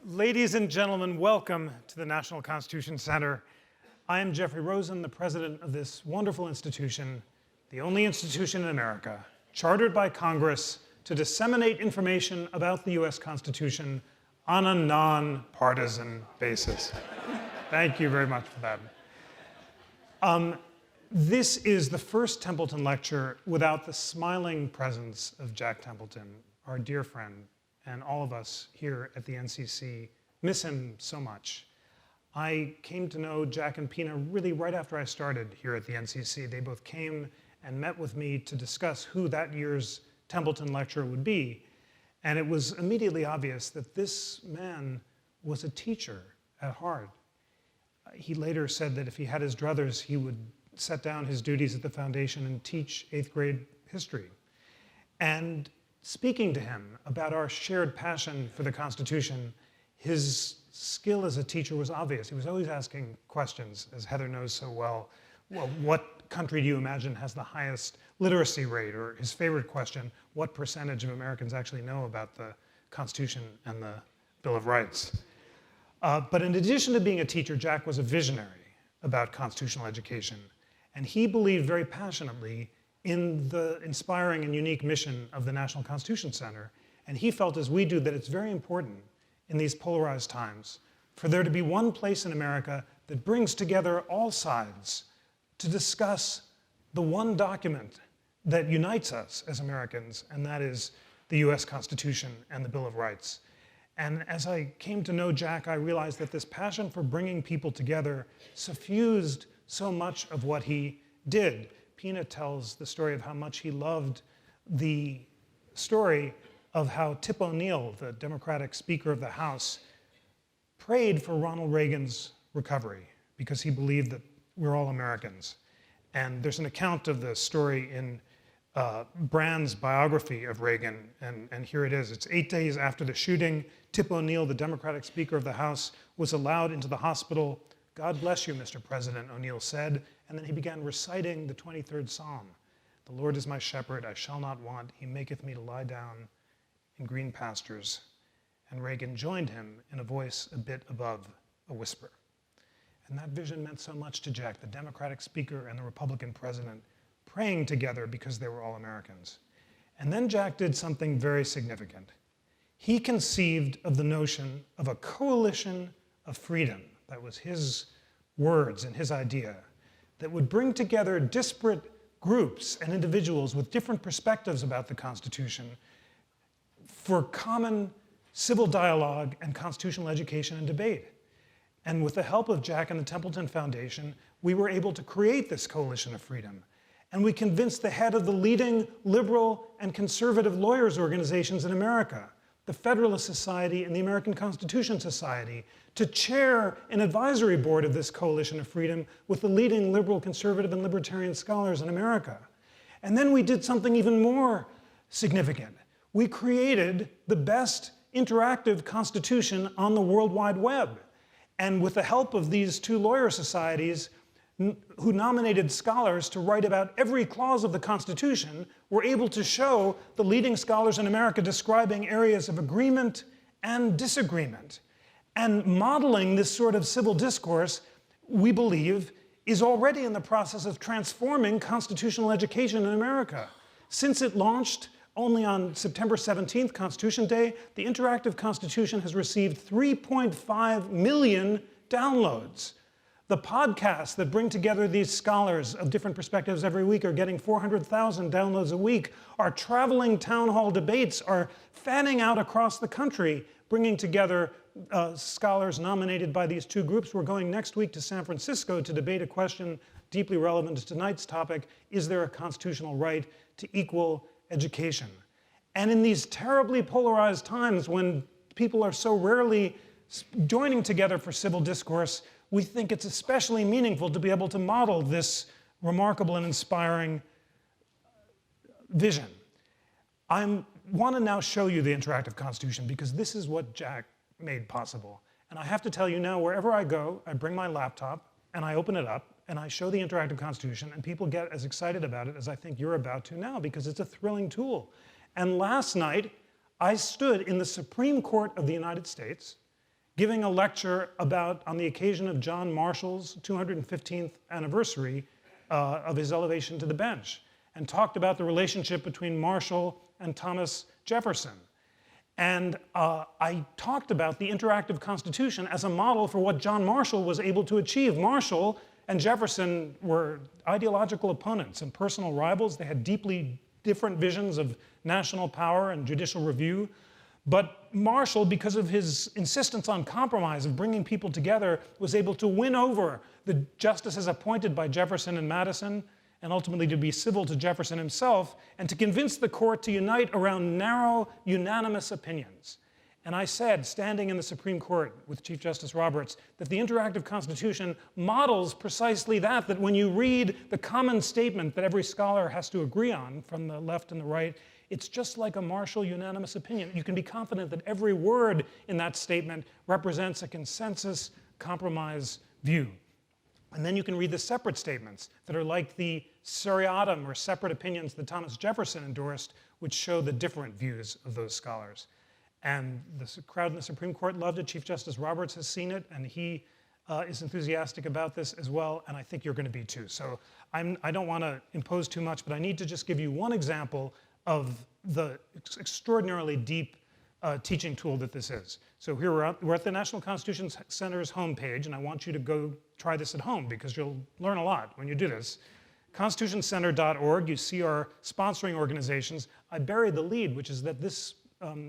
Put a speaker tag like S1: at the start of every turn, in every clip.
S1: Ladies and gentlemen, welcome to the National Constitution Center. I am Jeffrey Rosen, the president of this wonderful institution, the only institution in America, chartered by Congress to disseminate information about the US Constitution on a non-partisan basis. Thank you very much for that. This is the first Templeton lecture without the smiling presence of Jack Templeton, our dear friend, and all of us here at the NCC miss him so much. I came to know Jack and Pina really right after I started here at the NCC. They both came and met with me to discuss who that year's Templeton lecturer would be. And it was immediately obvious that this man was a teacher at heart. He later said that if he had his druthers, he would set down his duties at the foundation and teach 8th grade history. And speaking to him about our shared passion for the Constitution, his skill as a teacher was obvious. He was always asking questions, as Heather knows so well. Well, what country do you imagine has the highest literacy rate? Or his favorite question, what percentage of Americans actually know about the Constitution and the Bill of Rights? But in addition to being a teacher, Jack was a visionary about constitutional education. And he believed very passionately in the inspiring and unique mission of the National Constitution Center. And he felt, as we do, that it's very important in these polarized times for there to be one place in America that brings together all sides to discuss the one document that unites us as Americans, and that is the US Constitution and the Bill of Rights. And as I came to know Jack, I realized that this passion for bringing people together suffused so much of what he did. Pina tells the story of how much he loved the story of how Tip O'Neill, the Democratic Speaker of the House, prayed for Ronald Reagan's recovery because he believed that we're all Americans. And there's an account of the story in Brand's biography of Reagan, and here it is. It's 8 days after the shooting. Tip O'Neill, the Democratic Speaker of the House, was allowed into the hospital. "God bless you, Mr. President," O'Neill said, and then he began reciting the 23rd Psalm. "The Lord is my shepherd, I shall not want. He maketh me to lie down in green pastures." And Reagan joined him in a voice a bit above a whisper. And that vision meant so much to Jack, the Democratic Speaker and the Republican President, praying together because they were all Americans. And then Jack did something very significant. He conceived of the notion of a coalition of freedom. That was his words and his idea, that would bring together disparate groups and individuals with different perspectives about the Constitution for common civil dialogue and constitutional education and debate. And with the help of Jack and the Templeton Foundation, we were able to create this coalition of freedom. And we convinced the head of the leading liberal and conservative lawyers organizations in America, the Federalist Society and the American Constitution Society, to chair an advisory board of this coalition of freedom with the leading liberal, conservative, and libertarian scholars in America. And then we did something even more significant. We created the best interactive constitution on the World Wide Web. And with the help of these two lawyer societies who nominated scholars to write about every clause of the Constitution, we're able to show the leading scholars in America describing areas of agreement and disagreement. And modeling this sort of civil discourse, we believe, is already in the process of transforming constitutional education in America. Since it launched only on September 17th, Constitution Day, the Interactive Constitution has received 3.5 million downloads. The podcasts that bring together these scholars of different perspectives every week are getting 400,000 downloads a week. Our traveling town hall debates are fanning out across the country, bringing together scholars nominated by these two groups. We're going next week to San Francisco to debate a question deeply relevant to tonight's topic: is there a constitutional right to equal education? And in these terribly polarized times when people are so rarely joining together for civil discourse, we think it's especially meaningful to be able to model this remarkable and inspiring vision. I want to now show you the interactive Constitution because this is what Jack made possible. And I have to tell you now, wherever I go, I bring my laptop and I open it up and I show the interactive Constitution, and people get as excited about it as I think you're about to now because it's a thrilling tool. And last night, I stood in the Supreme Court of the United States giving a lecture on the occasion of John Marshall's 215th anniversary of his elevation to the bench, and talked about the relationship between Marshall and Thomas Jefferson. And I talked about the interactive Constitution as a model for what John Marshall was able to achieve. Marshall and Jefferson were ideological opponents and personal rivals. They had deeply different visions of national power and judicial review. But Marshall, because of his insistence on compromise, of bringing people together, was able to win over the justices appointed by Jefferson and Madison, and ultimately to be civil to Jefferson himself, and to convince the court to unite around narrow, unanimous opinions. And I said, standing in the Supreme Court with Chief Justice Roberts, that the interactive Constitution models precisely that when you read the common statement that every scholar has to agree on, from the left and the right, it's just like a Marshall unanimous opinion. You can be confident that every word in that statement represents a consensus, compromise view. And then you can read the separate statements that are like the seriatim, or separate opinions, that Thomas Jefferson endorsed, which show the different views of those scholars. And the crowd in the Supreme Court loved it. Chief Justice Roberts has seen it, and he is enthusiastic about this as well, and I think you're going to be too. So I don't want to impose too much, but I need to just give you one example of the extraordinarily deep teaching tool that this is. So here we're at the National Constitution Center's homepage, and I want you to go try this at home because you'll learn a lot when you do this. constitutioncenter.org, you see our sponsoring organizations. I buried the lead, which is that this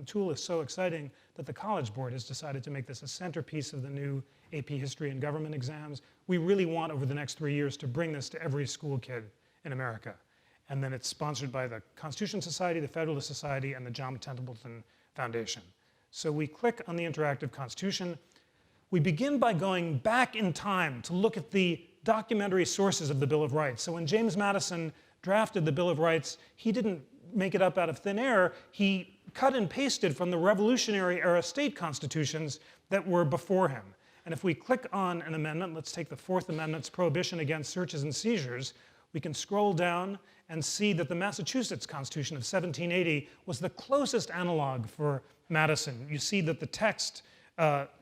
S1: tool is so exciting that the College Board has decided to make this a centerpiece of the new AP History and Government exams. We really want, over the next 3 years, to bring this to every school kid in America. And then it's sponsored by the Constitution Society, the Federalist Society, and the John Templeton Foundation. So we click on the interactive Constitution. We begin by going back in time to look at the documentary sources of the Bill of Rights. So when James Madison drafted the Bill of Rights, he didn't make it up out of thin air. He cut and pasted from the Revolutionary era state constitutions that were before him. And if we click on an amendment, let's take the Fourth Amendment's prohibition against searches and seizures, we can scroll down and see that the Massachusetts Constitution of 1780 was the closest analog for Madison. You see that the text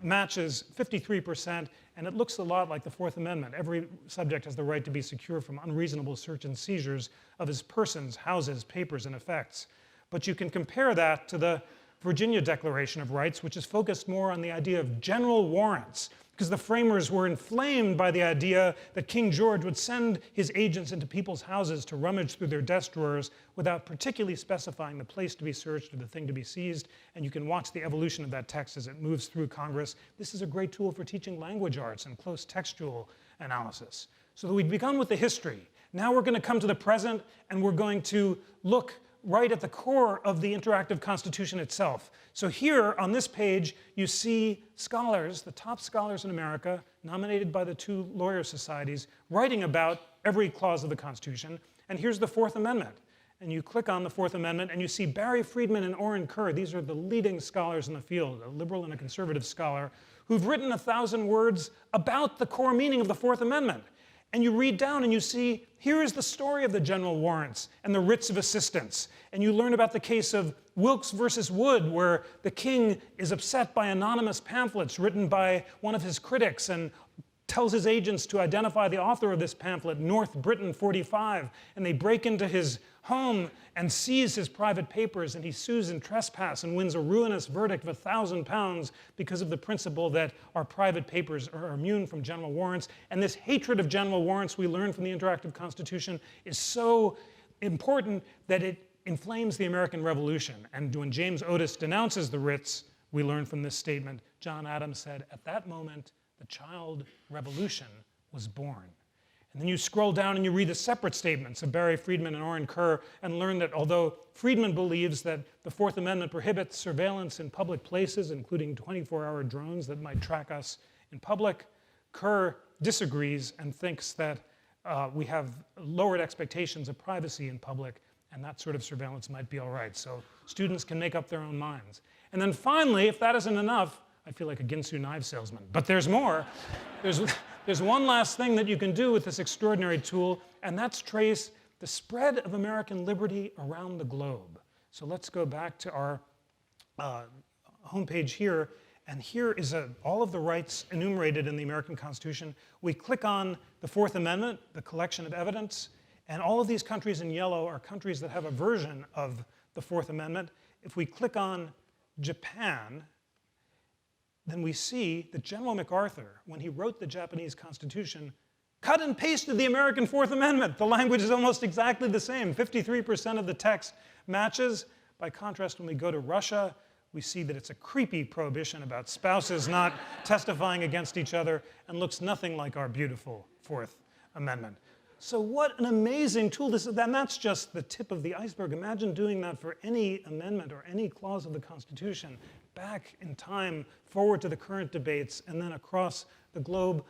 S1: matches 53%, and it looks a lot like the Fourth Amendment. Every subject has the right to be secure from unreasonable search and seizures of his persons, houses, papers, and effects. But you can compare that to the Virginia Declaration of Rights, which is focused more on the idea of general warrants, because the framers were inflamed by the idea that King George would send his agents into people's houses to rummage through their desk drawers without particularly specifying the place to be searched or the thing to be seized. And you can watch the evolution of that text as it moves through Congress. This is a great tool for teaching language arts and close textual analysis. So we've begun with the history. Now we're going to come to the present, and we're going to look right at the core of the interactive Constitution itself. So here on this page, you see scholars, the top scholars in America, nominated by the two lawyer societies, writing about every clause of the Constitution. And here's the Fourth Amendment. And you click on the Fourth Amendment, and you see Barry Friedman and Orrin Kerr. These are the leading scholars in the field, a liberal and a conservative scholar, who've written 1,000 words about the core meaning of the Fourth Amendment. And you read down and you see, here is the story of the general warrants and the writs of assistance. And you learn about the case of Wilkes versus Wood, where the king is upset by anonymous pamphlets written by one of his critics and tells his agents to identify the author of this pamphlet, North Britain 45. And they break into his home and seize his private papers, and he sues in trespass and wins a ruinous verdict of £1,000 because of the principle that our private papers are immune from general warrants. And this hatred of general warrants we learn from the interactive Constitution is so important that it inflames the American Revolution. And when James Otis denounces the writs, we learn from this statement, John Adams said, "At that moment, the child revolution was born." And then you scroll down and you read the separate statements of Barry Friedman and Orrin Kerr and learn that although Friedman believes that the Fourth Amendment prohibits surveillance in public places, including 24-hour drones that might track us in public, Kerr disagrees and thinks that we have lowered expectations of privacy in public, and that sort of surveillance might be all right. So students can make up their own minds. And then finally, if that isn't enough, I feel like a Ginsu knife salesman, but there's more. There's one last thing that you can do with this extraordinary tool, and that's trace the spread of American liberty around the globe. So let's go back to our homepage here, And here is all of the rights enumerated in the American Constitution. We click on the Fourth Amendment, the collection of evidence, and all of these countries in yellow are countries that have a version of the Fourth Amendment. If we click on Japan, then we see that General MacArthur, when he wrote the Japanese Constitution, cut and pasted the American Fourth Amendment. The language is almost exactly the same. 53% of the text matches. By contrast, when we go to Russia, we see that it's a creepy prohibition about spouses not testifying against each other and looks nothing like our beautiful Fourth Amendment. So what an amazing tool this is. And that's just the tip of the iceberg. Imagine doing that for any amendment or any clause of the Constitution, back in time, forward to the current debates, and then across the globe.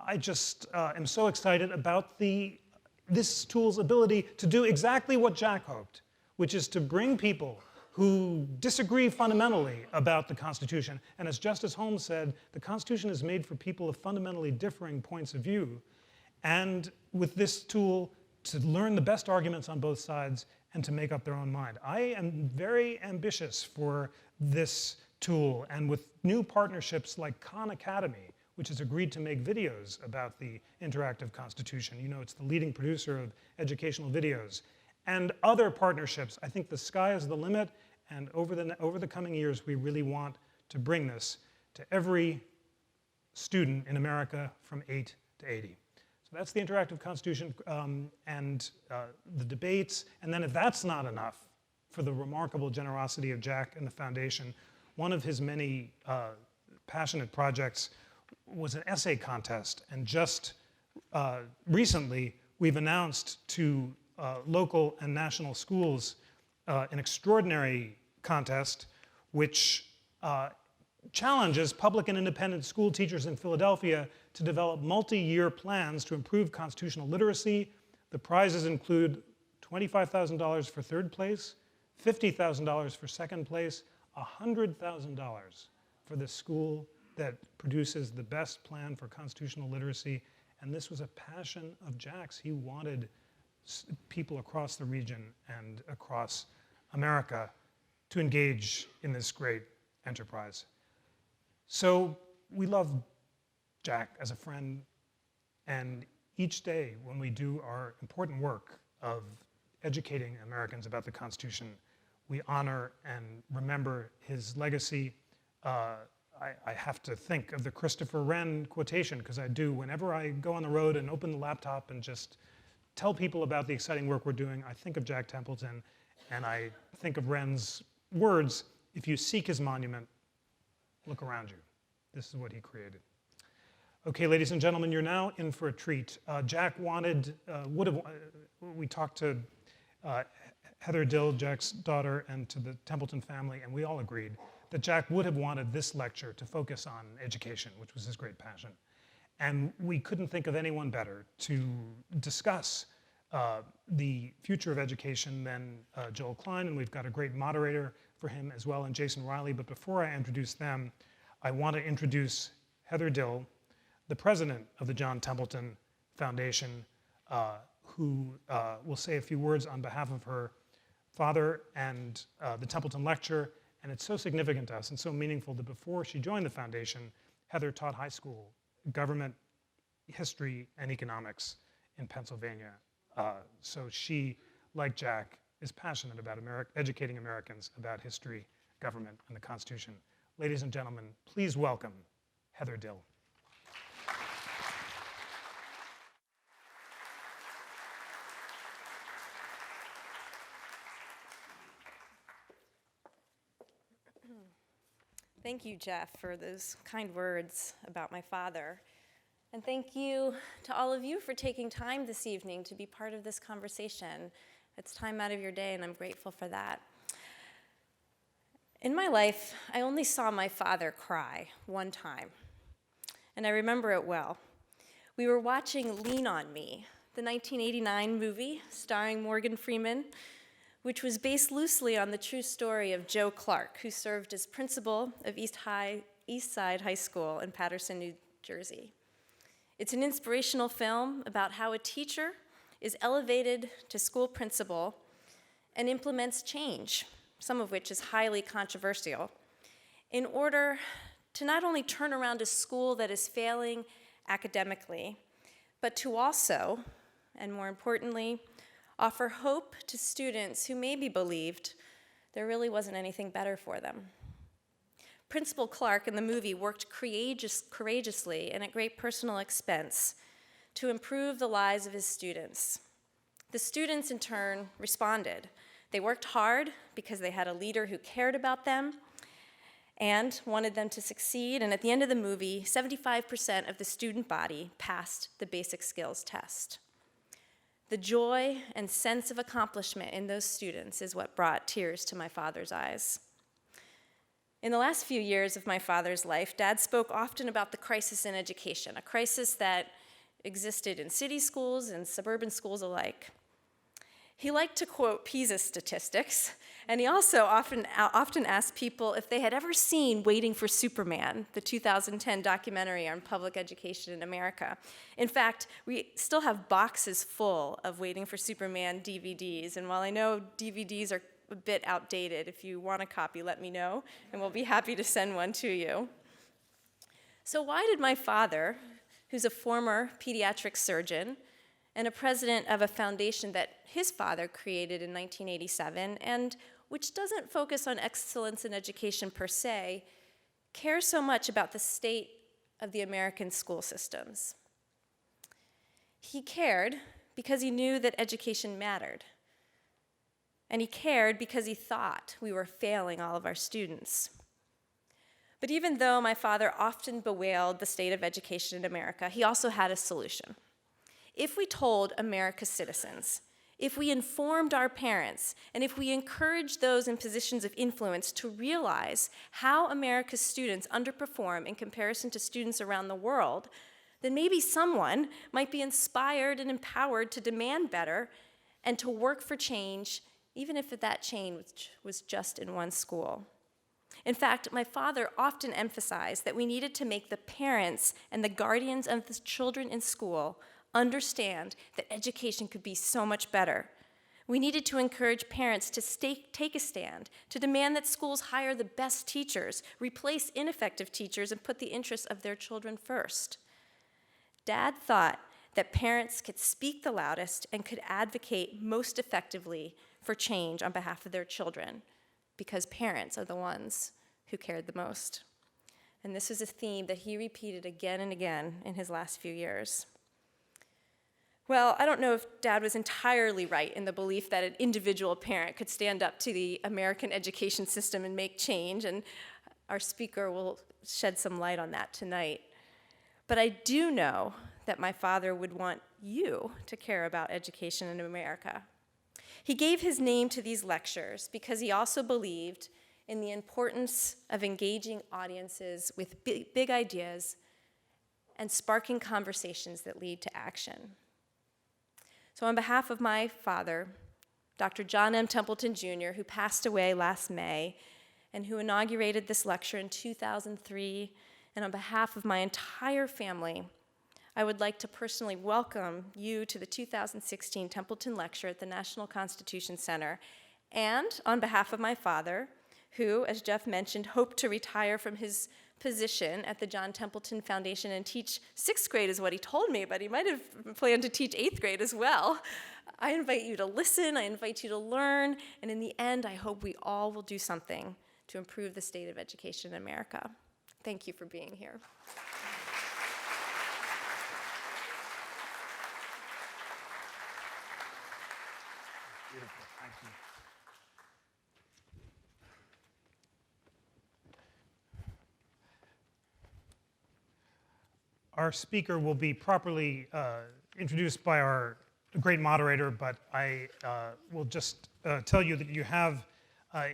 S1: I just am so excited about this tool's ability to do exactly what Jack hoped, which is to bring people who disagree fundamentally about the Constitution. And as Justice Holmes said, the Constitution is made for people of fundamentally differing points of view. And with this tool, to learn the best arguments on both sides and to make up their own mind. I am very ambitious for this tool, and with new partnerships like Khan Academy, which has agreed to make videos about the interactive Constitution. You know, it's the leading producer of educational videos. And other partnerships. I think the sky is the limit, and over the coming years, we really want to bring this to every student in America from 8 to 80. So that's the interactive Constitution and the debates. And then if that's not enough for the remarkable generosity of Jack and the foundation, one of his many passionate projects was an essay contest. And just recently, we've announced to local and national schools an extraordinary contest which challenges public and independent school teachers in Philadelphia to develop multi-year plans to improve constitutional literacy. The prizes include $25,000 for third place, $50,000 for second place, $100,000 for the school that produces the best plan for constitutional literacy. And this was a passion of Jack's. He wanted people across the region and across America to engage in this great enterprise. So we love Jack as a friend, and each day when we do our important work of educating Americans about the Constitution, we honor and remember his legacy. I have to think of the Christopher Wren quotation, because I do. Whenever I go on the road and open the laptop and just tell people about the exciting work we're doing, I think of Jack Templeton, and I think of Wren's words, if you seek his monument, look around you. This is what he created. Okay, ladies and gentlemen, you're now in for a treat. Jack we talked to Heather Dill, Jack's daughter, and to the Templeton family, and we all agreed that Jack would have wanted this lecture to focus on education, which was his great passion. And we couldn't think of anyone better to discuss the future of education than Joel Klein, and we've got a great moderator for him as well, and Jason Riley. But before I introduce them, I want to introduce Heather Dill, the president of the John Templeton Foundation, who will say a few words on behalf of her father and the Templeton Lecture. And it's so significant to us and so meaningful that before she joined the foundation, Heather taught high school government, history, and economics in Pennsylvania. So she, like Jack, is passionate about educating Americans about history, government, and the Constitution. Ladies and gentlemen, please welcome Heather Dill.
S2: Thank you, Jeff, for those kind words about my father. And thank you to all of you for taking time this evening to be part of this conversation. It's time out of your day, and I'm grateful for that. In my life, I only saw my father cry one time, and I remember it well. We were watching Lean on Me, the 1989 movie starring Morgan Freeman, which was based loosely on the true story of Joe Clark, who served as principal of East Side High School in Paterson, New Jersey. It's an inspirational film about how a teacher is elevated to school principal and implements change, some of which is highly controversial. in order to not only turn around a school that is failing academically, but to also, and more importantly, offer hope to students who maybe believed there really wasn't anything better for them. Principal Clark in the movie worked courageously and at great personal expense to improve the lives of his students. The students, in turn, responded. They worked hard because they had a leader who cared about them and wanted them to succeed, and at the end of the movie, 75% of the student body passed the basic skills test. The joy and sense of accomplishment in those students is what brought tears to my father's eyes. In the last few years of my father's life, Dad spoke often about the crisis in education, a crisis that existed in city schools and suburban schools alike. He liked to quote PISA statistics, and he also often asked people if they had ever seen Waiting for Superman, the 2010 documentary on public education in America. In fact, we still have boxes full of Waiting for Superman DVDs, and while I know DVDs are a bit outdated, if you want a copy, let me know, and we'll be happy to send one to you. So why did my father, who's a former pediatric surgeon, and a president of a foundation that his father created in 1987, and which doesn't focus on excellence in education per se, care so much about the state of the American school systems? He cared because he knew that education mattered. And he cared because he thought we were failing all of our students. But even though my father often bewailed the state of education in America, he also had a solution. If we told America's citizens, if we informed our parents, and if we encouraged those in positions of influence to realize how America's students underperform in comparison to students around the world, then maybe someone might be inspired and empowered to demand better and to work for change, even if that change was just in one school. In fact, my father often emphasized that we needed to make the parents and the guardians of the children in school understand that education could be so much better. We needed to encourage parents to take a stand, to demand that schools hire the best teachers, replace ineffective teachers, and put the interests of their children first. Dad thought that parents could speak the loudest and could advocate most effectively for change on behalf of their children, because parents are the ones who cared the most. And this was a theme that he repeated again and again in his last few years. Well, I don't know if Dad was entirely right in the belief that an individual parent could stand up to the American education system and make change, and our speaker will shed some light on that tonight. But I do know that my father would want you to care about education in America. He gave his name to these lectures because he also believed in the importance of engaging audiences with big ideas and sparking conversations that lead to action. So on behalf of my father, Dr. John M. Templeton, Jr., who passed away last May and who inaugurated this lecture in 2003, and on behalf of my entire family, I would like to personally welcome you to the 2016 Templeton Lecture at the National Constitution Center. And on behalf of my father, who, as Jeff mentioned, hoped to retire from his position at the John Templeton Foundation and teach 6th grade is what he told me, but he might have planned to teach 8th grade as well. I invite you to listen, I invite you to learn, and in the end, I hope we all will do something to improve the state of education in America. Thank you for being here.
S1: Beautiful, thank you. Our speaker will be properly introduced by our great moderator, but I will just tell you that you have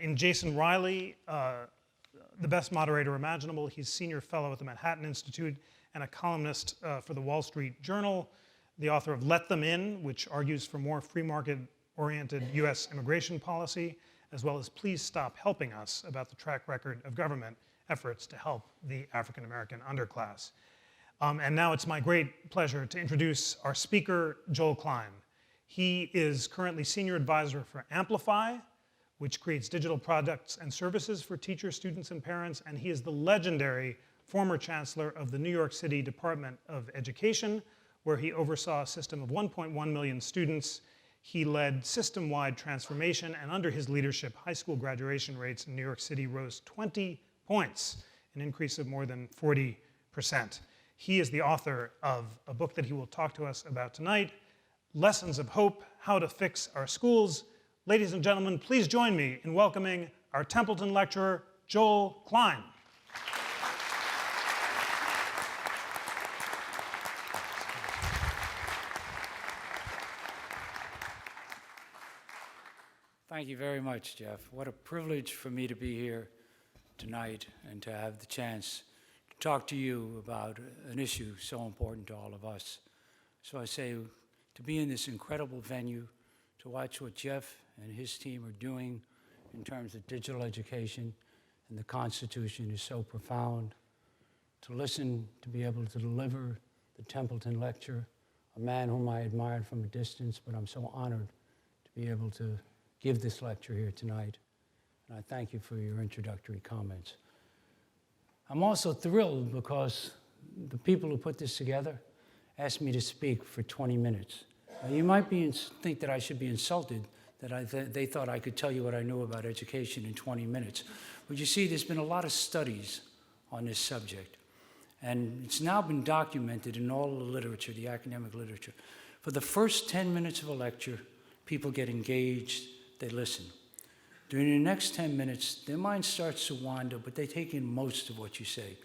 S1: in Jason Riley, the best moderator imaginable. He's senior fellow at the Manhattan Institute and a columnist for the Wall Street Journal, the author of Let Them In, which argues for more free market-oriented US immigration policy, as well as Please Stop Helping Us, about the track record of government efforts to help the African-American underclass. And now it's my great pleasure to introduce our speaker, Joel Klein. He is currently senior advisor for Amplify, which creates digital products and services for teachers, students, and parents. And he is the legendary former chancellor of the New York City Department of Education, where he oversaw a system of 1.1 million students. He led system-wide transformation, and under his leadership, high school graduation rates in New York City rose 20 points, an increase of more than 40%. He is the author of a book that he will talk to us about tonight, Lessons of Hope, How to Fix Our Schools. Ladies and gentlemen, please join me in welcoming our Templeton lecturer, Joel Klein.
S3: Thank you very much, Jeff. What a privilege for me to be here tonight and to have the chance to talk to you about an issue so important to all of us. So I say, to be in this incredible venue, to watch what Jeff and his team are doing in terms of digital education and the Constitution is so profound. To listen, to be able to deliver the Templeton lecture, a man whom I admired from a distance, but I'm so honored to be able to give this lecture here tonight. And I thank you for your introductory comments. I'm also thrilled because the people who put this together asked me to speak for 20 minutes. Now, you might think that I should be insulted that they thought I could tell you what I knew about education in 20 minutes. But you see, there's been a lot of studies on this subject. And it's now been documented in all the literature, the academic literature. For the first 10 minutes of a lecture, people get engaged, they listen. During the next 10 minutes, their mind starts to wander, but they take in most of what you say.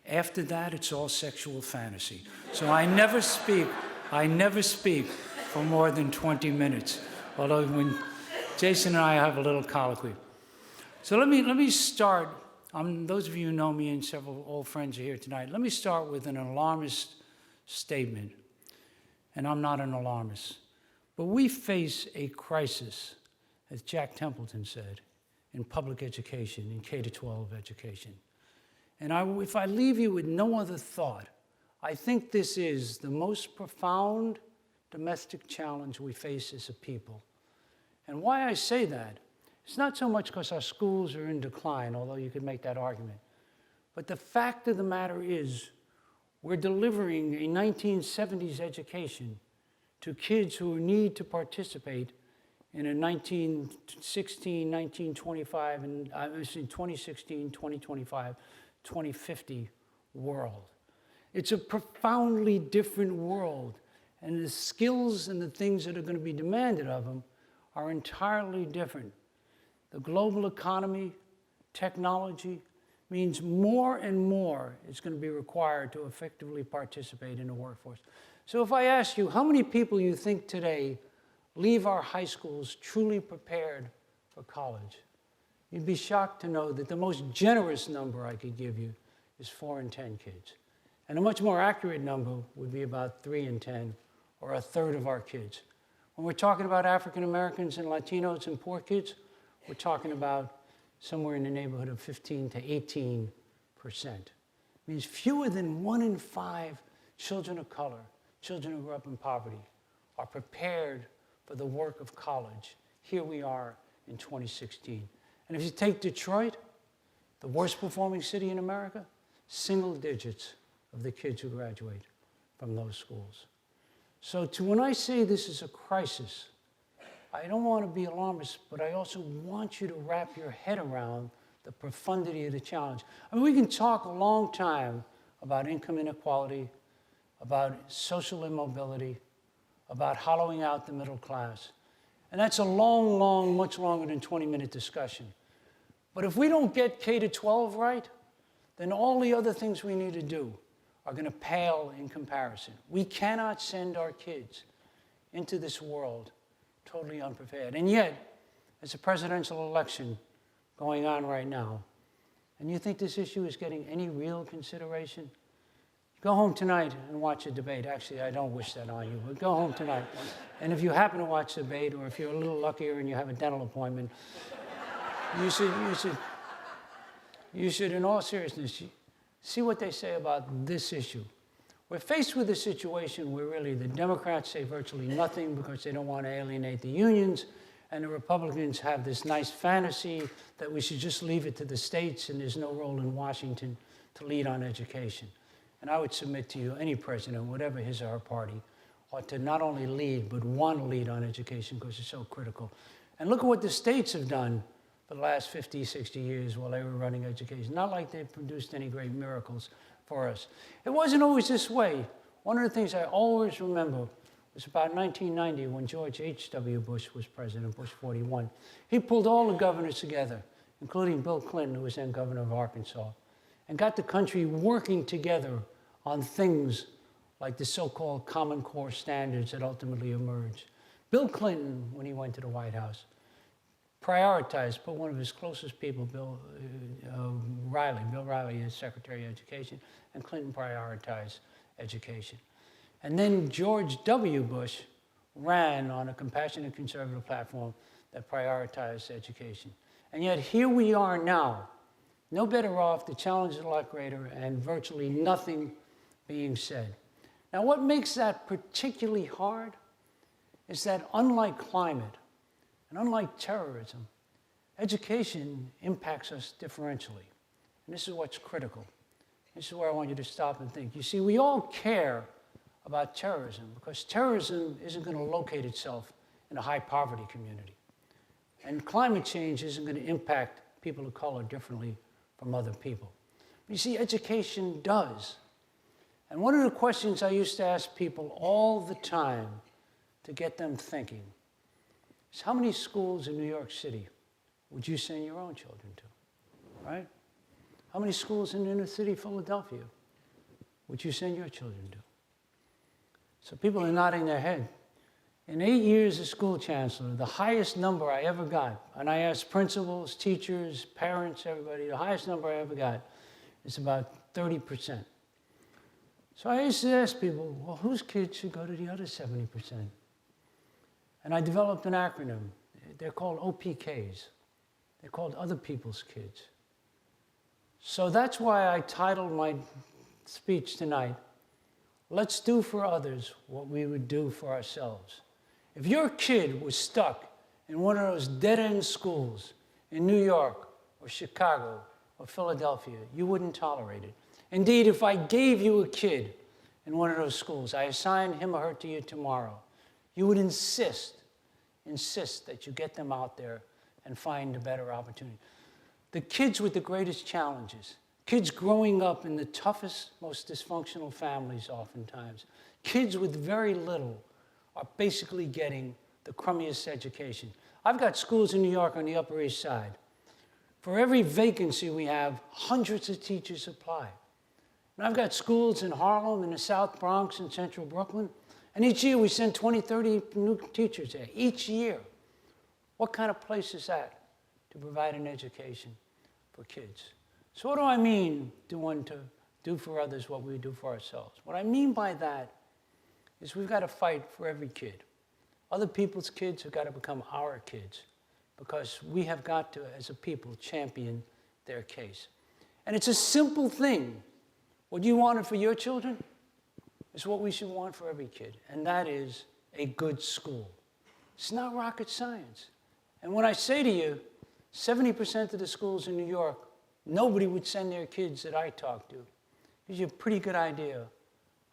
S3: After that, it's all sexual fantasy. So I never speak for more than 20 minutes, although when Jason and I have a little colloquy. So let me start. Those of you who know me and several old friends are here tonight. Let me start with an alarmist statement. And I'm not an alarmist. But we face a crisis, as Jack Templeton said, in public education, in K-12 education. And if I leave you with no other thought, I think this is the most profound domestic challenge we face as a people. And why I say that, it's not so much because our schools are in decline, although you could make that argument. But the fact of the matter is, we're delivering a 1970s education to kids who need to participate in a 1916, 1925, and 2016, 2025, 2050 world. It's a profoundly different world, and the skills and the things that are going to be demanded of them are entirely different. The global economy, technology, means more and more is going to be required to effectively participate in the workforce. So if I ask you, how many people you think today leave our high schools truly prepared for college? You'd be shocked to know that the most generous number I could give you is 4 in 10 kids. And a much more accurate number would be about 3 in 10, or a third of our kids. When we're talking about African Americans and Latinos and poor kids, we're talking about somewhere in the neighborhood of 15 to 18%. It means fewer than 1 in 5 children of color, children who grew up in poverty, are prepared for the work of college. Here we are in 2016. And if you take Detroit, the worst performing city in America, single digits of the kids who graduate from those schools. So when I say this is a crisis, I don't want to be alarmist, but I also want you to wrap your head around the profundity of the challenge. I mean, we can talk a long time about income inequality, about social immobility, about hollowing out the middle class. And that's a long, much longer than 20-minute discussion. But if we don't get K-12 right, then all the other things we need to do are going to pale in comparison. We cannot send our kids into this world totally unprepared. And yet, there's a presidential election going on right now. And you think this issue is getting any real consideration? Go home tonight and watch a debate. Actually, I don't wish that on you, but go home tonight. And if you happen to watch the debate, or if you're a little luckier and you have a dental appointment, you should, in all seriousness, see what they say about this issue. We're faced with a situation where really the Democrats say virtually nothing because they don't want to alienate the unions, and the Republicans have this nice fantasy that we should just leave it to the states and there's no role in Washington to lead on education. And I would submit to you, any president, whatever his or her party, ought to not only lead, but want to lead on education because it's so critical. And look at what the states have done for the last 50, 60 years while they were running education. Not like they produced any great miracles for us. It wasn't always this way. One of the things I always remember was about 1990 when George H.W. Bush was president, Bush 41. He pulled all the governors together, including Bill Clinton, who was then governor of Arkansas, and got the country working together on things like the so-called Common Core standards that ultimately emerged. Bill Clinton, when he went to the White House, prioritized, put one of his closest people, Bill Riley as Secretary of Education, and Clinton prioritized education. And then George W. Bush ran on a compassionate conservative platform that prioritized education. And yet here we are now, no better off, the challenge is a lot greater, and virtually nothing being said. Now what makes that particularly hard is that unlike climate, and unlike terrorism, education impacts us differentially. And this is what's critical. This is where I want you to stop and think. You see, we all care about terrorism because terrorism isn't going to locate itself in a high poverty community. And climate change isn't going to impact people of color differently from other people. But you see, education does. And one of the questions I used to ask people all the time to get them thinking is how many schools in New York City would you send your own children to, right? How many schools in inner city Philadelphia would you send your children to? So people are nodding their head. In 8 years as school chancellor, the highest number I ever got, and I asked principals, teachers, parents, everybody, the highest number I ever got is about 30%. So I used to ask people, well, whose kids should go to the other 70%? And I developed an acronym. They're called OPKs. They're called Other People's Kids. So that's why I titled my speech tonight, Let's Do for Others What We Would Do for Ourselves. If your kid was stuck in one of those dead-end schools in New York or Chicago or Philadelphia, you wouldn't tolerate it. Indeed, if I gave you a kid in one of those schools, I assigned him or her to you tomorrow, you would insist that you get them out there and find a better opportunity. The kids with the greatest challenges, kids growing up in the toughest, most dysfunctional families oftentimes, kids with very little are basically getting the crummiest education. I've got schools in New York on the Upper East Side. For every vacancy we have, hundreds of teachers apply. And I've got schools in Harlem, in the South Bronx, and Central Brooklyn. And each year we send 20, 30 new teachers there, each year. What kind of place is that to provide an education for kids? So what do I mean to do for others what we do for ourselves? What I mean by that is we've got to fight for every kid. Other people's kids have got to become our kids because we have got to, as a people, champion their case. And it's a simple thing. What you wanted for your children is what we should want for every kid, and that is a good school. It's not rocket science. And when I say to you, 70% of the schools in New York, nobody would send their kids that I talk to. Gives you a pretty good idea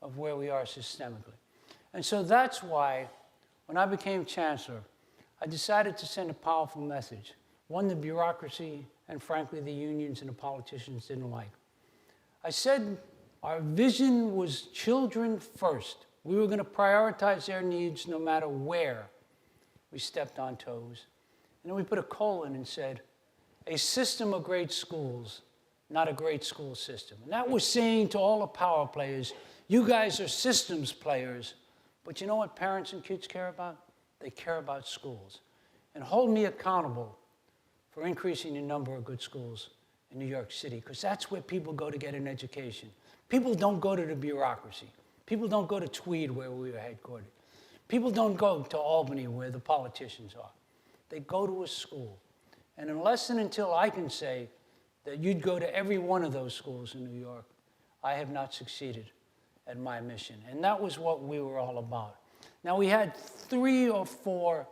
S3: of where we are systemically. And so that's why, when I became chancellor, I decided to send a powerful message, one the bureaucracy and, frankly, the unions and the politicians didn't like. I said our vision was children first. We were going to prioritize their needs no matter where we stepped on toes. And then we put a colon and said, a system of great schools, not a great school system. And that was saying to all the power players, you guys are systems players, but you know what parents and kids care about? They care about schools. And hold me accountable for increasing the number of good schools in New York City, because that's where people go to get an education. People don't go to the bureaucracy. People don't go to Tweed, where we were headquartered. People don't go to Albany, where the politicians are. They go to a school. And unless and until I can say that you'd go to every one of those schools in New York, I have not succeeded at my mission. And that was what we were all about. Now, we had 3 or 4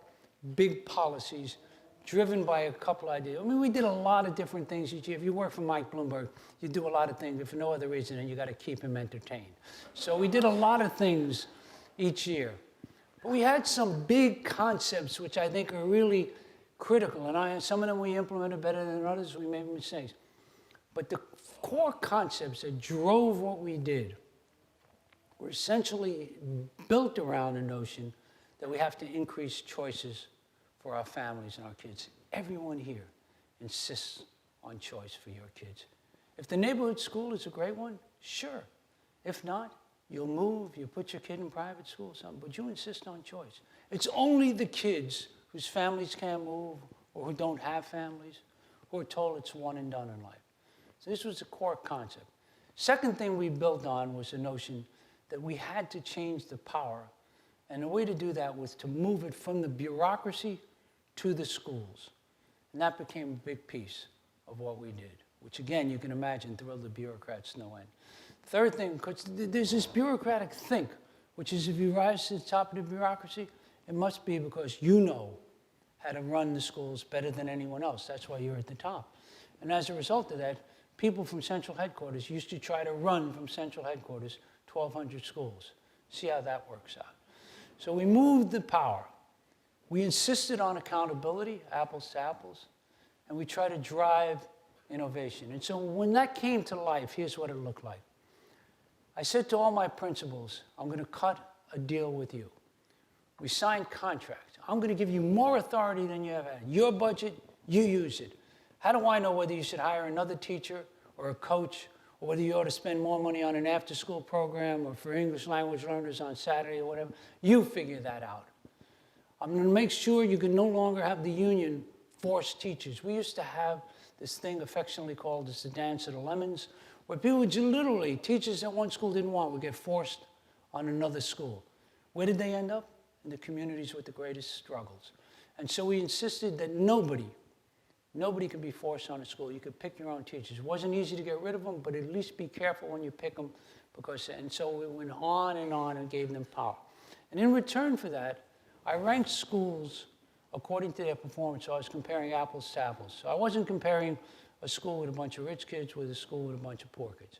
S3: big policies driven by a couple ideas. I mean, we did a lot of different things each year. If you work for Mike Bloomberg, you do a lot of things, if for no other reason than you got to keep him entertained. So we did a lot of things each year. But we had some big concepts which I think are really critical, and some of them we implemented better than others, we made mistakes. But the core concepts that drove what we did were essentially built around the notion that we have to increase choices for our families and our kids. Everyone here insists on choice for your kids. If the neighborhood school is a great one, sure. If not, you'll move, you put your kid in private school, something, but you insist on choice. It's only the kids whose families can't move or who don't have families who are told it's one and done in life. So this was a core concept. Second thing we built on was the notion that we had to change the power, and the way to do that was to move it from the bureaucracy to the schools. And that became a big piece of what we did, which again, you can imagine thrilled the bureaucrats no end. Third thing, because there's this bureaucratic think, which is if you rise to the top of the bureaucracy, it must be because you know how to run the schools better than anyone else. That's why you're at the top. And as a result of that, people from central headquarters used to try to run from central headquarters 1,200 schools. See how that works out. So we moved the power. We insisted on accountability, apples to apples, and we tried to drive innovation. And so when that came to life, here's what it looked like. I said to all my principals, I'm going to cut a deal with you. We signed contracts. I'm going to give you more authority than you ever had. Your budget, you use it. How do I know whether you should hire another teacher or a coach, or whether you ought to spend more money on an after-school program or for English language learners on Saturday or whatever? You figure that out. I'm going to make sure you can no longer have the union force teachers. We used to have this thing affectionately called the dance of the lemons, where people would literally, teachers that one school didn't want would get forced on another school. Where did they end up? In the communities with the greatest struggles. And so we insisted that nobody could be forced on a school. You could pick your own teachers. It wasn't easy to get rid of them, but at least be careful when you pick them. And so we went on and gave them power. And in return for that, I ranked schools according to their performance. So I was comparing apples to apples. So I wasn't comparing a school with a bunch of rich kids with a school with a bunch of poor kids.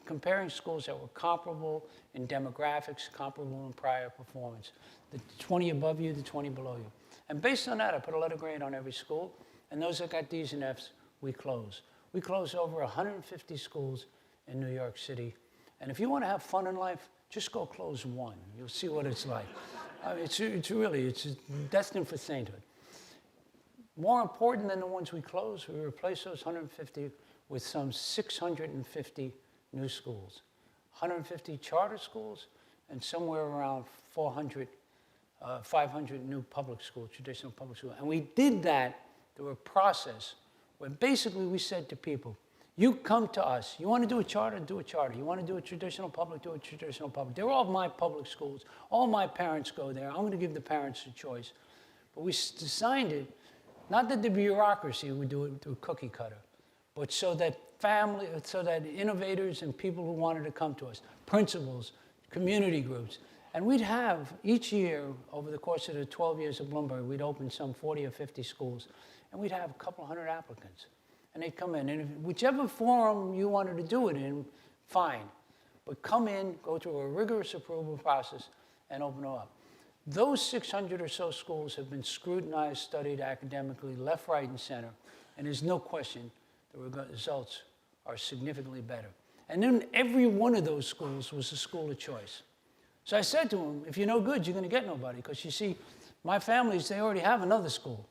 S3: Comparing schools that were comparable in demographics, comparable in prior performance. The 20 above you, the 20 below you. And based on that, I put a letter grade on every school. And those that got D's and F's, we closed. We closed over 150 schools in New York City. And if you want to have fun in life, just go close one. You'll see what it's like. It's destined for sainthood. More important than the ones we closed, we replaced those 150 with some 650 new schools. 150 charter schools and somewhere around 500 new public schools, traditional public schools. And we did that through a process where basically we said to people, you come to us. You want to do a charter? Do a charter. You want to do a traditional public? Do a traditional public. They're all my public schools. All my parents go there. I'm going to give the parents a choice. But we designed it, not that the bureaucracy would do it through cookie cutter, but so that innovators and people who wanted to come to us, principals, community groups, and we'd have each year over the course of the 12 years of Bloomberg, we'd open some 40 or 50 schools, and we'd have a couple hundred applicants. And they'd come in, and whichever forum you wanted to do it in, fine. But come in, go through a rigorous approval process, and open them up. Those 600 or so schools have been scrutinized, studied academically, left, right, and center, and there's no question the results are significantly better. And then every one of those schools was a school of choice. So I said to them, if you're no good, you're going to get nobody, because you see, my families, they already have another school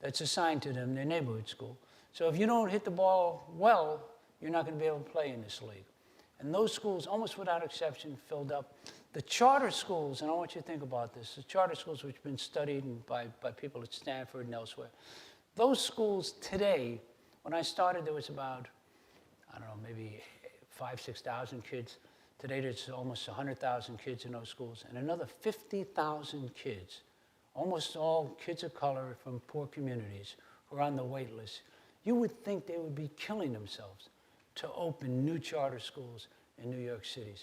S3: that's assigned to them, their neighborhood school. So if you don't hit the ball well, you're not going to be able to play in this league. And those schools, almost without exception, filled up. The charter schools, and I want you to think about this, the charter schools which have been studied by people at Stanford and elsewhere, those schools today, when I started, there was about, I don't know, maybe 5,000, 6,000 kids. Today, there's almost 100,000 kids in those schools, and another 50,000 kids, almost all kids of color from poor communities, who are on the wait list. You would think they would be killing themselves to open new charter schools in New York City.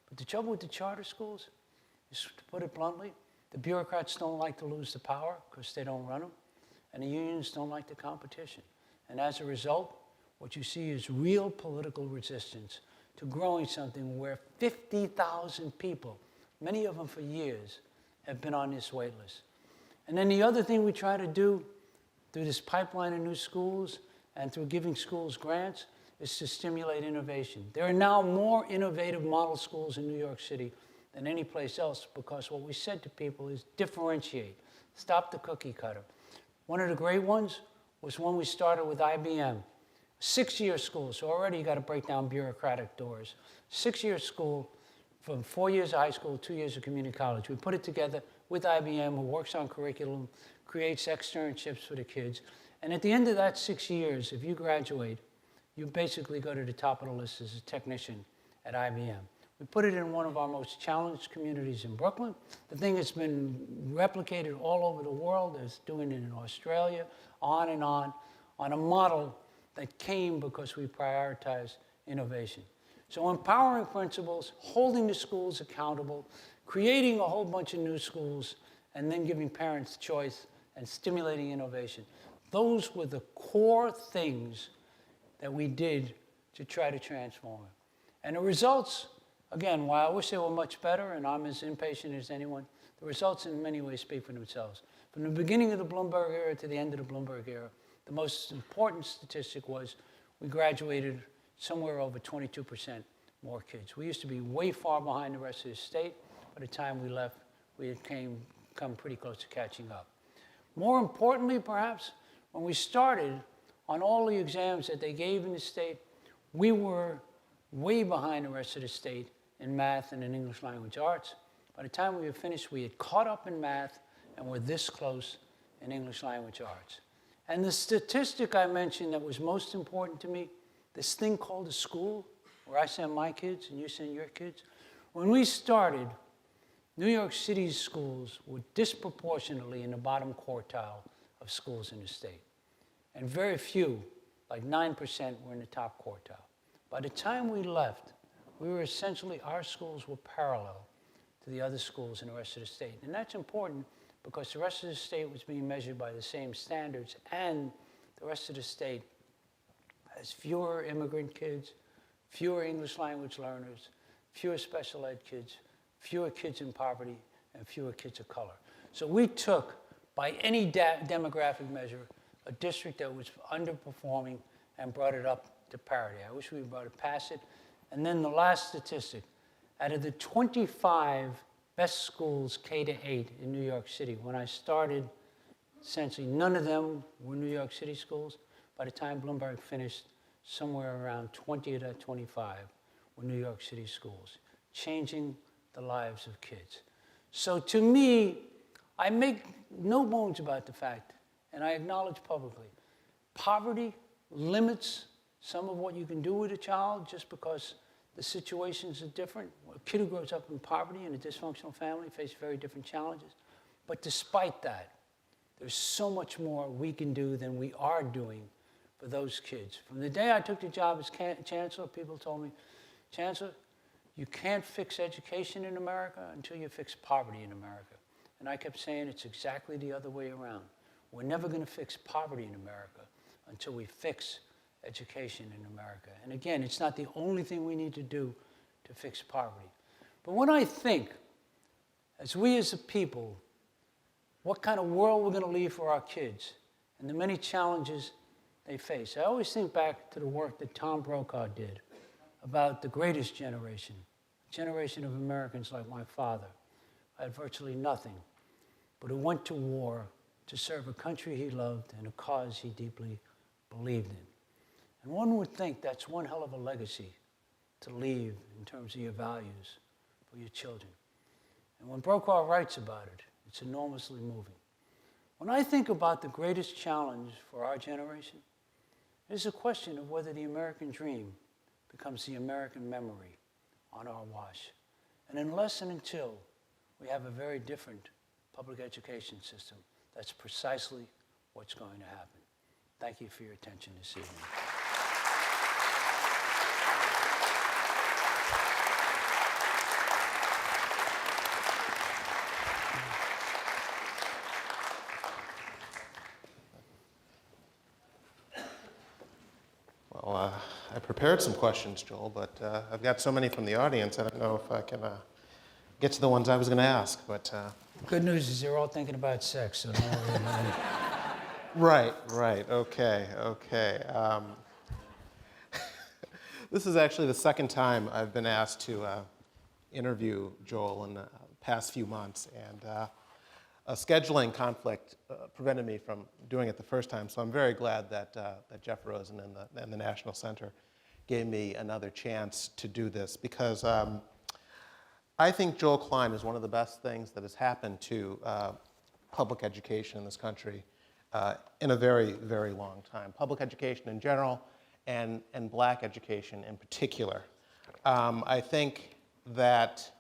S3: But the trouble with the charter schools is, to put it bluntly, The bureaucrats don't like to lose the power because they don't run them, and the unions don't like the competition. And as a result, what you see is real political resistance to growing something where 50,000 people, many of them for years, have been on this wait list. And then the other thing we try to do through this pipeline of new schools and through giving schools grants is to stimulate innovation. There are now more innovative model schools in New York City than any place else, because what we said to people is differentiate, stop the cookie cutter. One of the great ones was when we started with IBM. 6-year school, so already you got to break down bureaucratic doors. 6-year school from 4 years of high school, 2 years of community college. We put it together with IBM, who works on curriculum, creates externships for the kids. And at the end of that 6 years, if you graduate, you basically go to the top of the list as a technician at IBM. We put it in one of our most challenged communities in Brooklyn. The thing has been replicated all over the world. There's doing it in Australia, on a model that came because we prioritized innovation. So empowering principals, holding the schools accountable, creating a whole bunch of new schools, and then giving parents choice and stimulating innovation. Those were the core things that we did to try to transform it. And the results, again, while I wish they were much better, and I'm as impatient as anyone, the results in many ways speak for themselves. From the beginning of the Bloomberg era to the end of the Bloomberg era, the most important statistic was we graduated somewhere over 22% more kids. We used to be way far behind the rest of the state. By the time we left, we had come pretty close to catching up. More importantly, perhaps, when we started on all the exams that they gave in the state, we were way behind the rest of the state in math and in English language arts. By the time we were finished, we had caught up in math and were this close in English language arts. And the statistic I mentioned that was most important to me, this thing called a school, where I send my kids and you send your kids. When we started, New York City's schools were disproportionately in the bottom quartile of schools in the state. And very few, like 9%, were in the top quartile. By the time we left, we were essentially, our schools were parallel to the other schools in the rest of the state. And that's important because the rest of the state was being measured by the same standards, and the rest of the state has fewer immigrant kids, fewer English language learners, fewer special ed kids, fewer kids in poverty, and fewer kids of color. So we took, by any demographic measure, a district that was underperforming and brought it up to parity. I wish we brought it past it. And then the last statistic, out of the 25 best schools K-8 in New York City, when I started, essentially none of them were New York City schools. By the time Bloomberg finished, somewhere around 20 of that 25 were New York City schools, changing the lives of kids. So to me, I make no bones about the fact, and I acknowledge publicly, poverty limits some of what you can do with a child just because the situations are different. A kid who grows up in poverty in a dysfunctional family faces very different challenges. But despite that, there's so much more we can do than we are doing for those kids. From the day I took the job as chancellor, people told me, Chancellor, you can't fix education in America until you fix poverty in America. And I kept saying it's exactly the other way around. We're never going to fix poverty in America until we fix education in America. And again, it's not the only thing we need to do to fix poverty. But when I think, as we as a people, what kind of world we're going to leave for our kids and the many challenges they face, I always think back to the work that Tom Brokaw did about the greatest generation, a generation of Americans like my father, who had virtually nothing, but who went to war to serve a country he loved and a cause he deeply believed in. And one would think that's one hell of a legacy to leave in terms of your values for your children. And when Brokaw writes about it, it's enormously moving. When I think about the greatest challenge for our generation, it's a question of whether the American dream becomes the American memory on our watch. And unless and until we have a very different public education system, that's precisely what's going to happen. Thank you for your attention this evening.
S4: prepared some questions, Joel, but I've got so many from the audience, I don't know if I can get to the ones I was going to ask. But
S3: Good news is they're all thinking about sex, so don't worry about it.
S4: Right, okay. This is actually the second time I've been asked to interview Joel in the past few months, and a scheduling conflict prevented me from doing it the first time, so I'm very glad that Jeff Rosen and the National Center gave me another chance to do this, because I think Joel Klein is one of the best things that has happened to public education in this country in a very, very long time. Public education in general, and black education in particular. I think that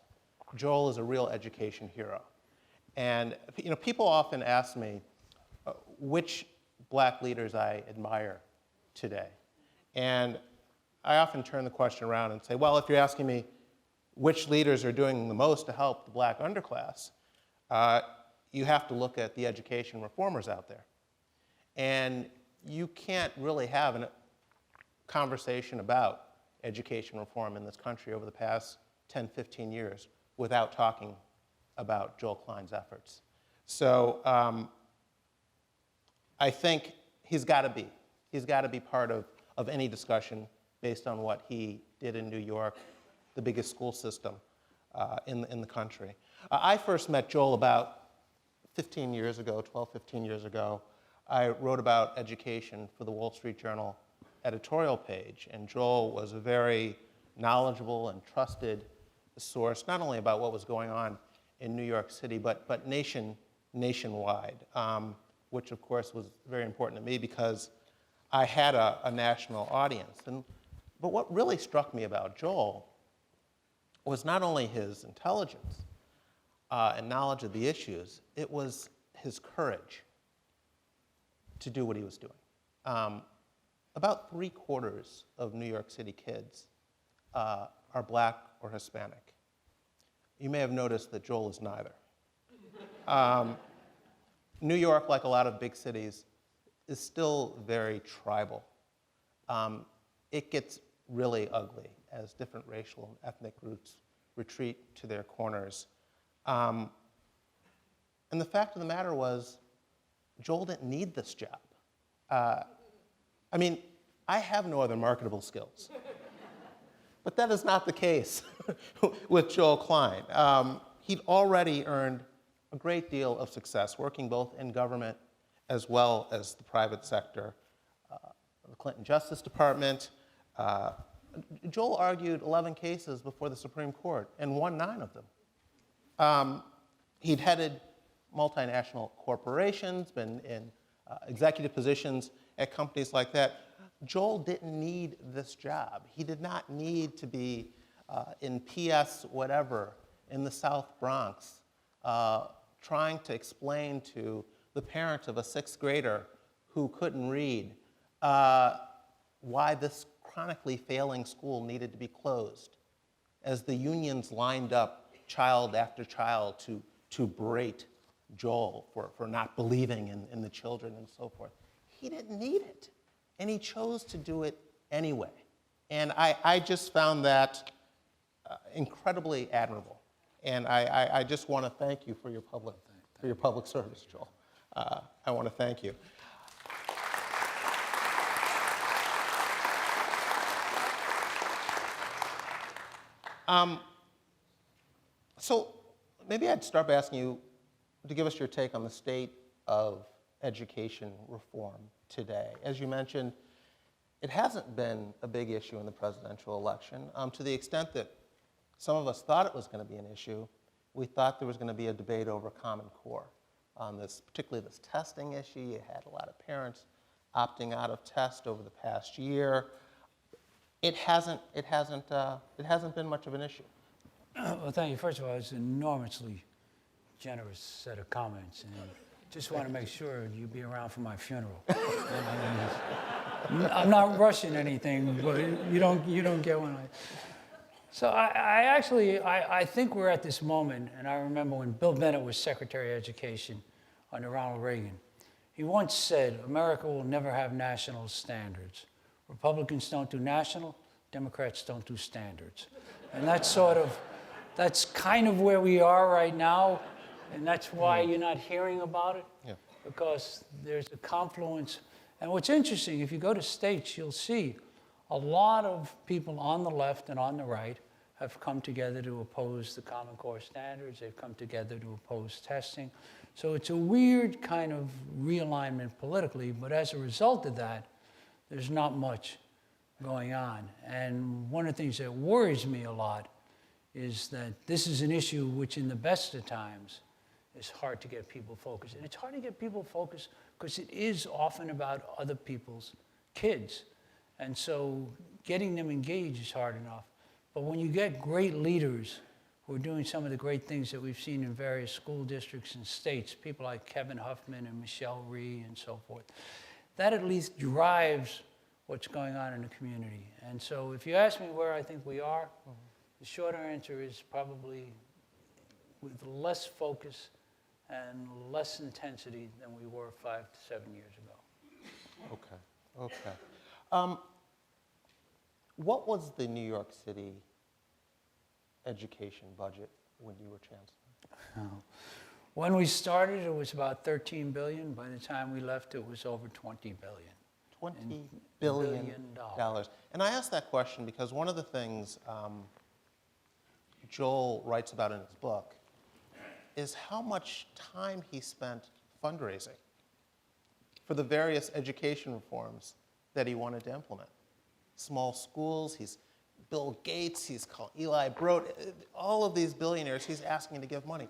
S4: Joel is a real education hero. And people often ask me which black leaders I admire today. And I often turn the question around and say, well, if you're asking me which leaders are doing the most to help the black underclass, you have to look at the education reformers out there. And you can't really have a conversation about education reform in this country over the past 10, 15 years without talking about Joel Klein's efforts. So I think he's got to be part of any discussion based on what he did in New York, the biggest school system in the country. I first met Joel about 15 years ago, 12, 15 years ago. I wrote about education for the Wall Street Journal editorial page, and Joel was a very knowledgeable and trusted source, not only about what was going on in New York City, but nationwide, which of course was very important to me because I had a national audience. But what really struck me about Joel was not only his intelligence and knowledge of the issues, it was his courage to do what he was doing. About 3/4 of New York City kids are black or Hispanic. You may have noticed that Joel is neither. New York, like a lot of big cities, is still very tribal. It gets really ugly as different racial and ethnic groups retreat to their corners. And the fact of the matter was, Joel didn't need this job. I have no other marketable skills. But that is not the case with Joel Klein. He'd already earned a great deal of success working both in government as well as the private sector, the Clinton Justice Department. Joel argued 11 cases before the Supreme Court and won 9 of them. He'd headed multinational corporations, been in executive positions at companies like that. Joel didn't need this job. He did not need to be in PS whatever in the South Bronx trying to explain to the parent of a 6th grader who couldn't read why this chronically failing school needed to be closed, as the unions lined up child after child to berate Joel for not believing in the children and so forth. He didn't need it, and he chose to do it anyway. And I just found that incredibly admirable. And I just want to thank you for your public service, Joel. I want to thank you. So maybe I'd start by asking you to give us your take on the state of education reform today. As you mentioned, it hasn't been a big issue in the presidential election, to the extent that some of us thought it was going to be an issue. We thought there was going to be a debate over Common Core on this, particularly this testing issue. You had a lot of parents opting out of test over the past year. It hasn't been much of an issue.
S3: Well, thank you. First of all, it's an enormously generous set of comments, and just want to make sure you be around for my funeral. I'm not rushing anything, but you don't get one. So I think we're at this moment, and I remember when Bill Bennett was Secretary of Education under Ronald Reagan. He once said, America will never have national standards. Republicans don't do national, Democrats don't do standards. And that's kind of where we are right now, and that's why you're not hearing about it, because there's a confluence. And what's interesting, if you go to states, you'll see a lot of people on the left and on the right have come together to oppose the Common Core standards. They've come together to oppose testing. So it's a weird kind of realignment politically, but as a result of that, there's not much going on. And one of the things that worries me a lot is that this is an issue which in the best of times is hard to get people focused. And it's hard to get people focused because it is often about other people's kids. And so getting them engaged is hard enough. But when you get great leaders who are doing some of the great things that we've seen in various school districts and states, people like Kevin Huffman and Michelle Rhee and so forth, that at least drives what's going on in the community. And so if you ask me where I think we are, the shorter answer is probably with less focus and less intensity than we were 5 to 7 years ago.
S4: Okay. What was the New York City education budget when you were chancellor?
S3: When we started, it was about $13 billion. By the time we left, it was over $20 billion.
S4: $20 billion. And I asked that question because one of the things Joel writes about in his book is how much time he spent fundraising for the various education reforms that he wanted to implement. Small schools, he's Bill Gates, he's called Eli Broad, all of these billionaires he's asking to give money.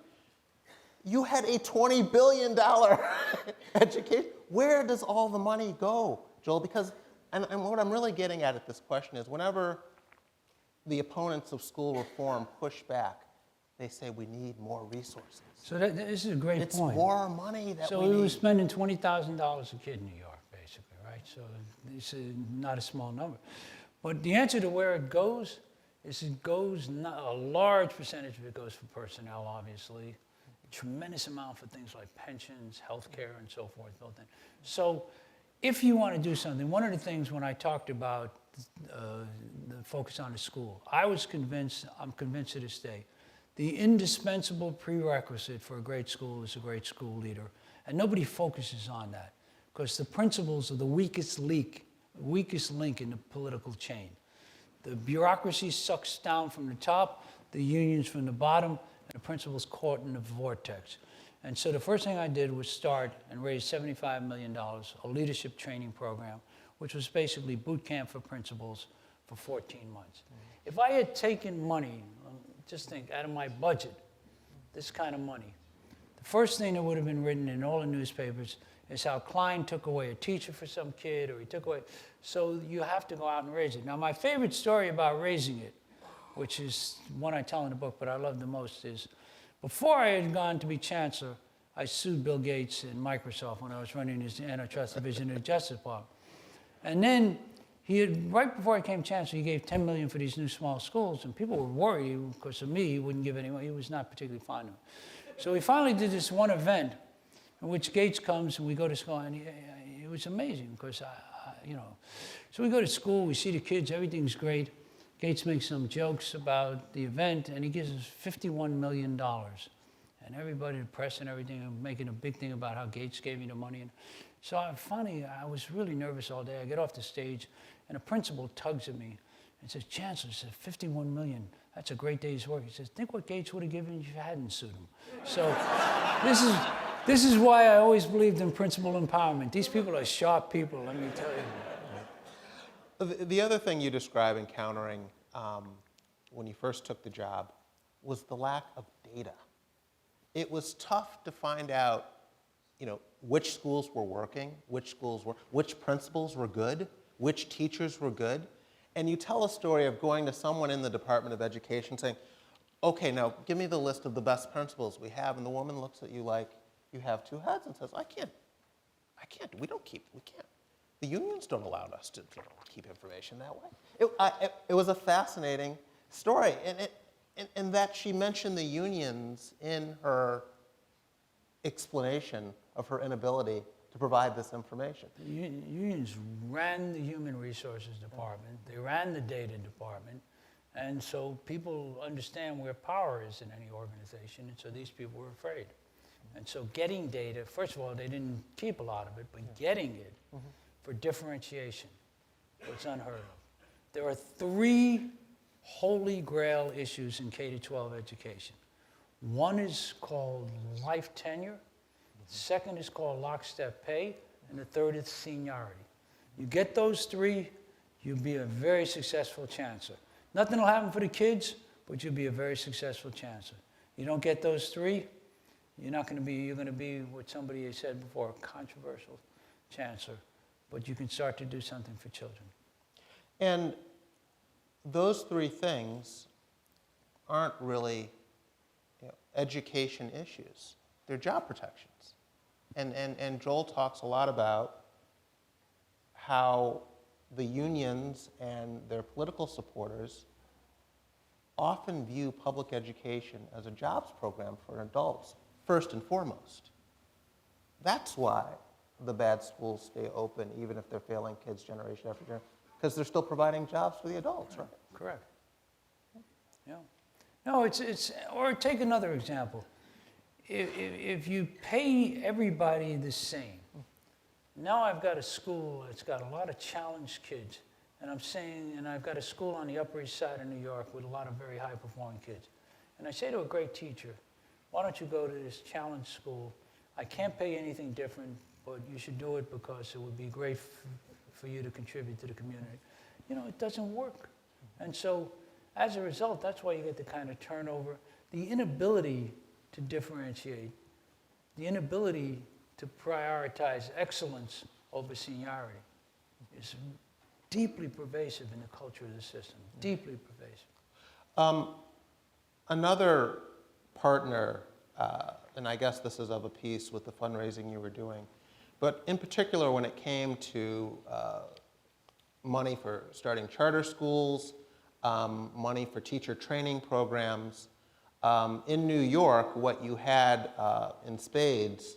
S4: You had a $20 billion education. Where does all the money go, Joel? Because, and what I'm really getting at this question is whenever the opponents of school reform push back, they say we need more resources.
S3: So this is a great point.
S4: It's more money that
S3: so
S4: we need.
S3: So we were spending $20,000 a kid in New York, basically, right? So it's not a small number. But the answer to where it goes is it goes, a large percentage of it goes for personnel, obviously. A tremendous amount for things like pensions, healthcare, and so forth built in. So if you want to do something, one of the things when I talked about the focus on the school, I was convinced, I'm convinced to this day, the indispensable prerequisite for a great school is a great school leader. And nobody focuses on that because the principals are the weakest link in the political chain. The bureaucracy sucks down from the top, the unions from the bottom, and the principal's caught in the vortex. And so the first thing I did was start and raise $75 million, a leadership training program, which was basically boot camp for principals for 14 months. If I had taken money, just think, out of my budget, this kind of money, the first thing that would have been written in all the newspapers is how Klein took away a teacher for some kid, or he took away, so you have to go out and raise it. Now, my favorite story about raising it, which is one I tell in the book, but I love the most, is before I had gone to be chancellor, I sued Bill Gates and Microsoft when I was running his antitrust division in the Justice Department. And then right before I became chancellor, he gave $10 million for these new small schools, and people were worried because of me, he wouldn't give any money. He was not particularly fond of it. So we finally did this one event in which Gates comes and we go to school, and it was amazing because, so we go to school, we see the kids, everything's great. Gates makes some jokes about the event, and he gives us $51 million. And everybody, the press and everything, are making a big thing about how Gates gave me the money. And so I was really nervous all day. I get off the stage, and a principal tugs at me and says, Chancellor, says, $51 million, that's a great day's work. He says, think what Gates would have given you if you hadn't sued him. So this is why I always believed in principal empowerment. These people are sharp people, let me tell you.
S4: The other thing you describe in countering when you first took the job was the lack of data. It was tough to find out, which schools were working, which principals were good, which teachers were good. And you tell a story of going to someone in the Department of Education saying, okay, now give me the list of the best principals we have. And the woman looks at you like you have two heads and says, I can't, we can't. The unions don't allow us to keep information that way. It was a fascinating story. And that she mentioned the unions in her explanation of her inability to provide this information.
S3: The unions ran the human resources department, they ran the data department, and so people understand where power is in any organization, and so these people were afraid. And so getting data, first of all, they didn't keep a lot of it, but getting it for differentiation was unheard of. There are 3 holy grail issues in K-12 education. One is called life tenure, the second is called lockstep pay, and the third is seniority. You get those 3, you'll be a very successful chancellor. Nothing will happen for the kids, but you'll be a very successful chancellor. You don't get those 3, you're going to be what somebody said before, a controversial chancellor, but you can start to do something for children.
S4: And those 3 things aren't really education issues. They're job protections. And Joel talks a lot about how the unions and their political supporters often view public education as a jobs program for adults, first and foremost. That's why the bad schools stay open, even if they're failing kids generation after generation, because they're still providing jobs for the adults, right?
S3: Correct. Yeah. No, or take another example. If you pay everybody the same, now I've got a school that's got a lot of challenged kids, and I've got a school on the Upper East Side of New York with a lot of very high-performing kids. And I say to a great teacher, why don't you go to this challenged school? I can't pay anything different, but you should do it because it would be great for you to contribute to the community. It doesn't work. And so, as a result, that's why you get the kind of turnover, the inability to differentiate, the inability to prioritize excellence over seniority is deeply pervasive in the culture of the system, deeply pervasive.
S4: Another partner, and I guess this is of a piece with the fundraising you were doing, but in particular when it came to money for starting charter schools, money for teacher training programs, in New York, what you had in spades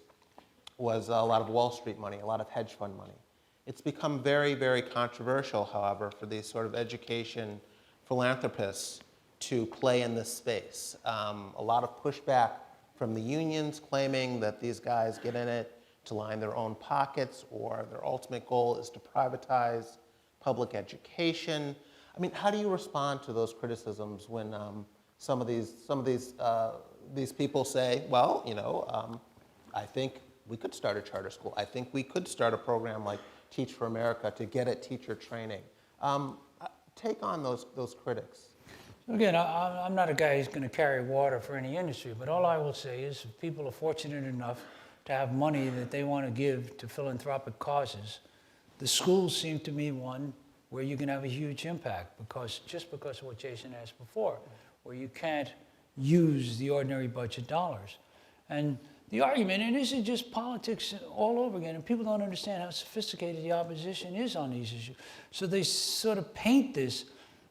S4: was a lot of Wall Street money, a lot of hedge fund money. It's become very, very controversial, however, for these sort of education philanthropists to play in this space. A lot of pushback from the unions claiming that these guys get in it to line their own pockets, or their ultimate goal is to privatize public education. I mean, how do you respond to those criticisms when some of these people say, well, I think we could start a charter school. I think we could start a program like Teach for America to get at teacher training. Take on those critics.
S3: Again, I'm not a guy who's going to carry water for any industry, but all I will say is if people are fortunate enough to have money that they want to give to philanthropic causes, the schools seem to me one where you can have a huge impact because of what Jason asked before, where you can't use the ordinary budget dollars. And the argument, and this is just politics all over again, and people don't understand how sophisticated the opposition is on these issues. So they sort of paint this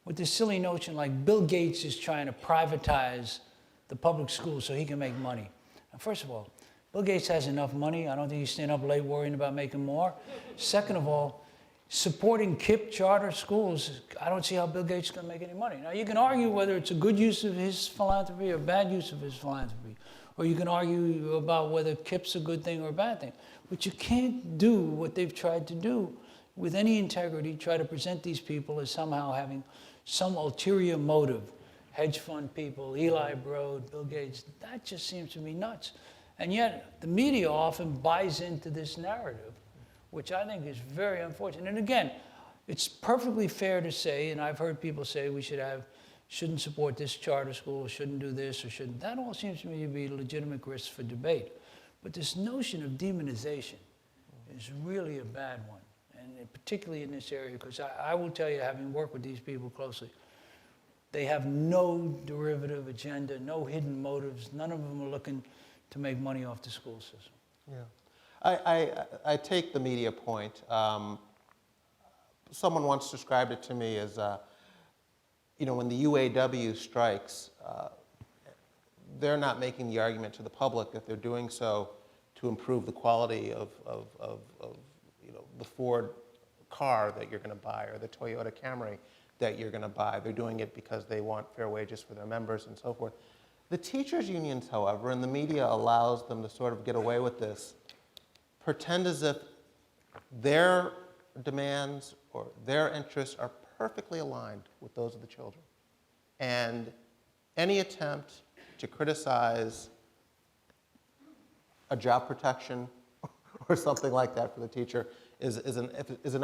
S3: with this silly notion like Bill Gates is trying to privatize the public schools so he can make money. Now, first of all, Bill Gates has enough money. I don't think he's staying up late worrying about making more. Second of all, supporting KIPP charter schools, I don't see how Bill Gates is going to make any money. Now, you can argue whether it's a good use of his philanthropy or bad use of his philanthropy. Or you can argue about whether KIPP's a good thing or a bad thing. But you can't do what they've tried to do with any integrity, try to present these people as somehow having some ulterior motive. Hedge fund people, Eli Broad, Bill Gates, that just seems to me nuts. And yet, the media often buys into this narrative, which I think is very unfortunate. And again, it's perfectly fair to say, and I've heard people say we shouldn't support this charter school, shouldn't do this, or shouldn't. That all seems to me to be legitimate risks for debate. But this notion of demonization is really a bad one, and particularly in this area, because I will tell you, having worked with these people closely, they have no derivative agenda, no hidden motives. None of them are looking to make money off the school system.
S4: Yeah. I take the media point. Someone once described it to me as, when the UAW strikes, they're not making the argument to the public that they're doing so to to improve the quality of the Ford car that you're going to buy or the Toyota Camry that you're going to buy. They're doing it because they want fair wages for their members and so forth. The teachers' unions, however, and the media allows them to sort of get away with this, pretend as if their demands or their interests are perfectly aligned with those of the children. And any attempt to criticize a job protection or something like that for the teacher is an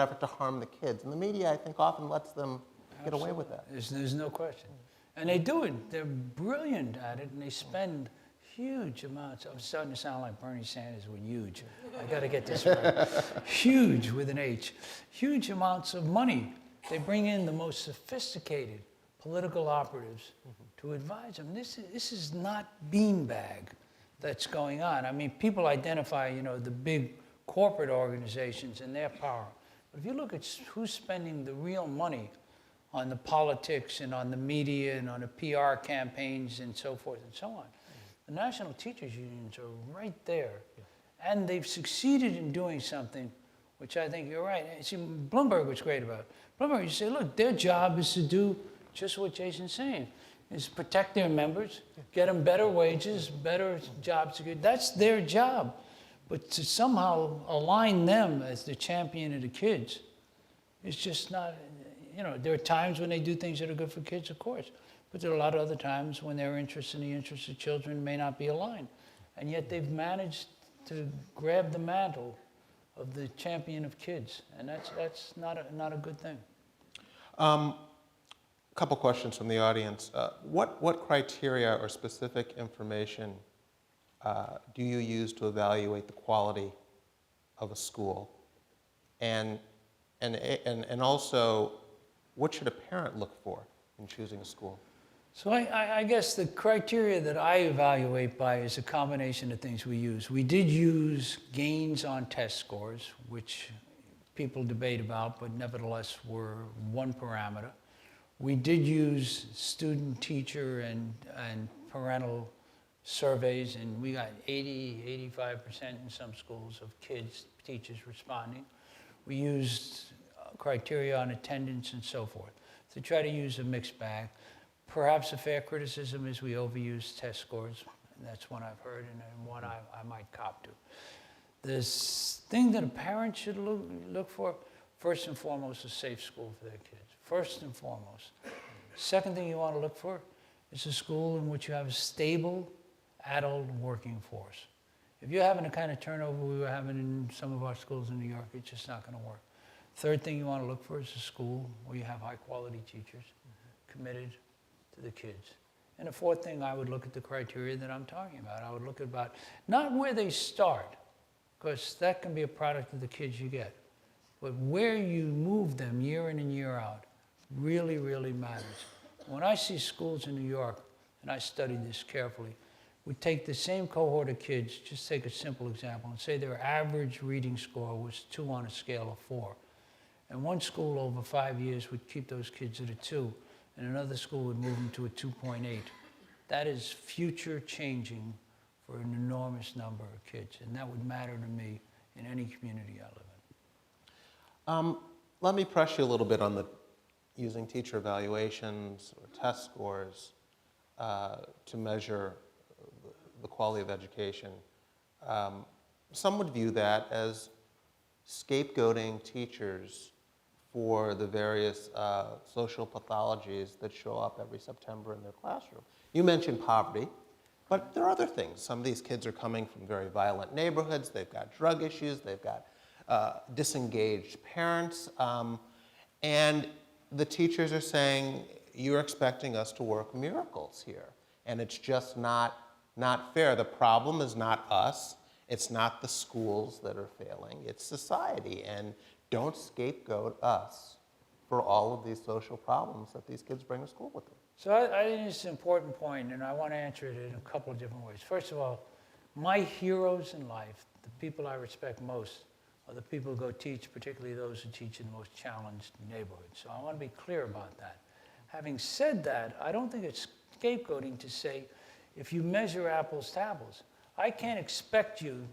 S4: effort to harm the kids. And the media, I think, often lets them get away with that.
S3: There's no question. And they do it. They're brilliant at it, and they spend huge amounts. I'm starting to sound like Bernie Sanders with huge. I got to get this right. Huge with an H. Huge amounts of money. They bring in the most sophisticated political operatives to advise them. This is not beanbag that's going on. I mean, people identify, the big corporate organizations and their power. But if you look at who's spending the real money on the politics and on the media and on the PR campaigns and so forth and so on, the national teachers unions are right there. Yeah. And they've succeeded in doing something, which I think you're right. See, Bloomberg was great about it. Bloomberg, you say, look, their job is to do just what Jason's saying, is protect their members, get them better wages, better job security. That's their job. But to somehow align them as the champion of the kids is just not, there are times when they do things that are good for kids, of course. But there are a lot of other times when their interests and the interests of children may not be aligned. And yet they've managed to grab the mantle of the champion of kids. And that's not a good thing.
S4: Couple questions from the audience. What criteria or specific information do you use to evaluate the quality of a school? And also, what should a parent look for in choosing a school?
S3: So I guess the criteria that I evaluate by is a combination of things we use. We did use gains on test scores, which people debate about, but nevertheless were one parameter. We did use student, teacher, and parental surveys, and we got 85% in some schools of kids, teachers responding. We used criteria on attendance and so forth to try to use a mixed bag. Perhaps a fair criticism is we overuse test scores, and that's one I've heard and one I might cop to. The thing that a parent should look for, first and foremost, a safe school for their kids. First and foremost. Second thing you want to look for is a school in which you have a stable adult working force. If you're having the kind of turnover we were having in some of our schools in New York, it's just not going to work. Third thing you want to look for is a school where you have high quality teachers committed to the kids. And the fourth thing, I would look at the criteria that I'm talking about. I would look at not where they start, because that can be a product of the kids you get, but where you move them year in and year out really, really matters. When I see schools in New York, and I studied this carefully, we take the same cohort of kids, just take a simple example, and say their average reading score was 2 on a scale of 4. And one school over 5 years would keep those kids at a 2, and another school would move them to a 2.8. That is future changing for an enormous number of kids, and that would matter to me in any community I live in.
S4: Let me press you a little bit on using teacher evaluations or test scores to measure the quality of education. Some would view that as scapegoating teachers for the various social pathologies that show up every September in their classroom. You mentioned poverty, but there are other things. Some of these kids are coming from very violent neighborhoods. They've got drug issues. They've got disengaged parents. And the teachers are saying, you're expecting us to work miracles here. And it's just not fair. The problem is not us. It's not the schools that are failing. It's society. And don't scapegoat us for all of these social problems that these kids bring to school with them.
S3: So I think it's an important point, and I want to answer it in a couple of different ways. First of all, my heroes in life, the people I respect most, are the people who go teach, particularly those who teach in the most challenged neighborhoods. So I want to be clear about that. Having said that, I don't think it's scapegoating to say, if you measure apples to apples, I can't expect you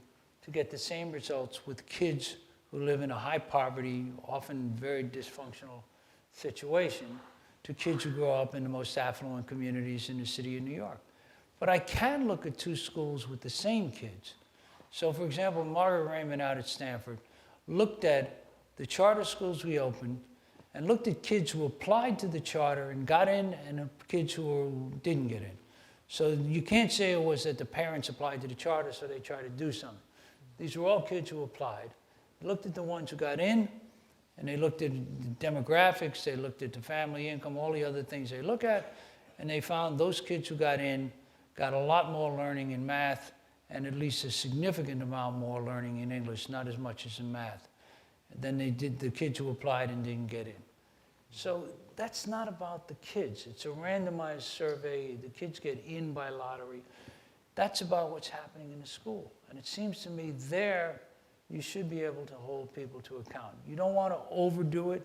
S3: to get the same results with kids who live in a high poverty, often very dysfunctional situation, to kids who grow up in the most affluent communities in the city of New York. But I can look at two schools with the same kids. So for example, Margaret Raymond out at Stanford looked at the charter schools we opened and looked at kids who applied to the charter and got in and kids who didn't get in. So you can't say it was that the parents applied to the charter so they tried to do something. These were all kids who applied. They looked at the ones who got in, and they looked at the demographics, they looked at the family income, all the other things they look at, and they found those kids who got in got a lot more learning in math and at least a significant amount more learning in English, not as much as in math, than they did the kids who applied and didn't get in. So that's not about the kids. It's a randomized survey. The kids get in by lottery. That's about what's happening in the school. And it seems to me there, you should be able to hold people to account. You don't want to overdo it.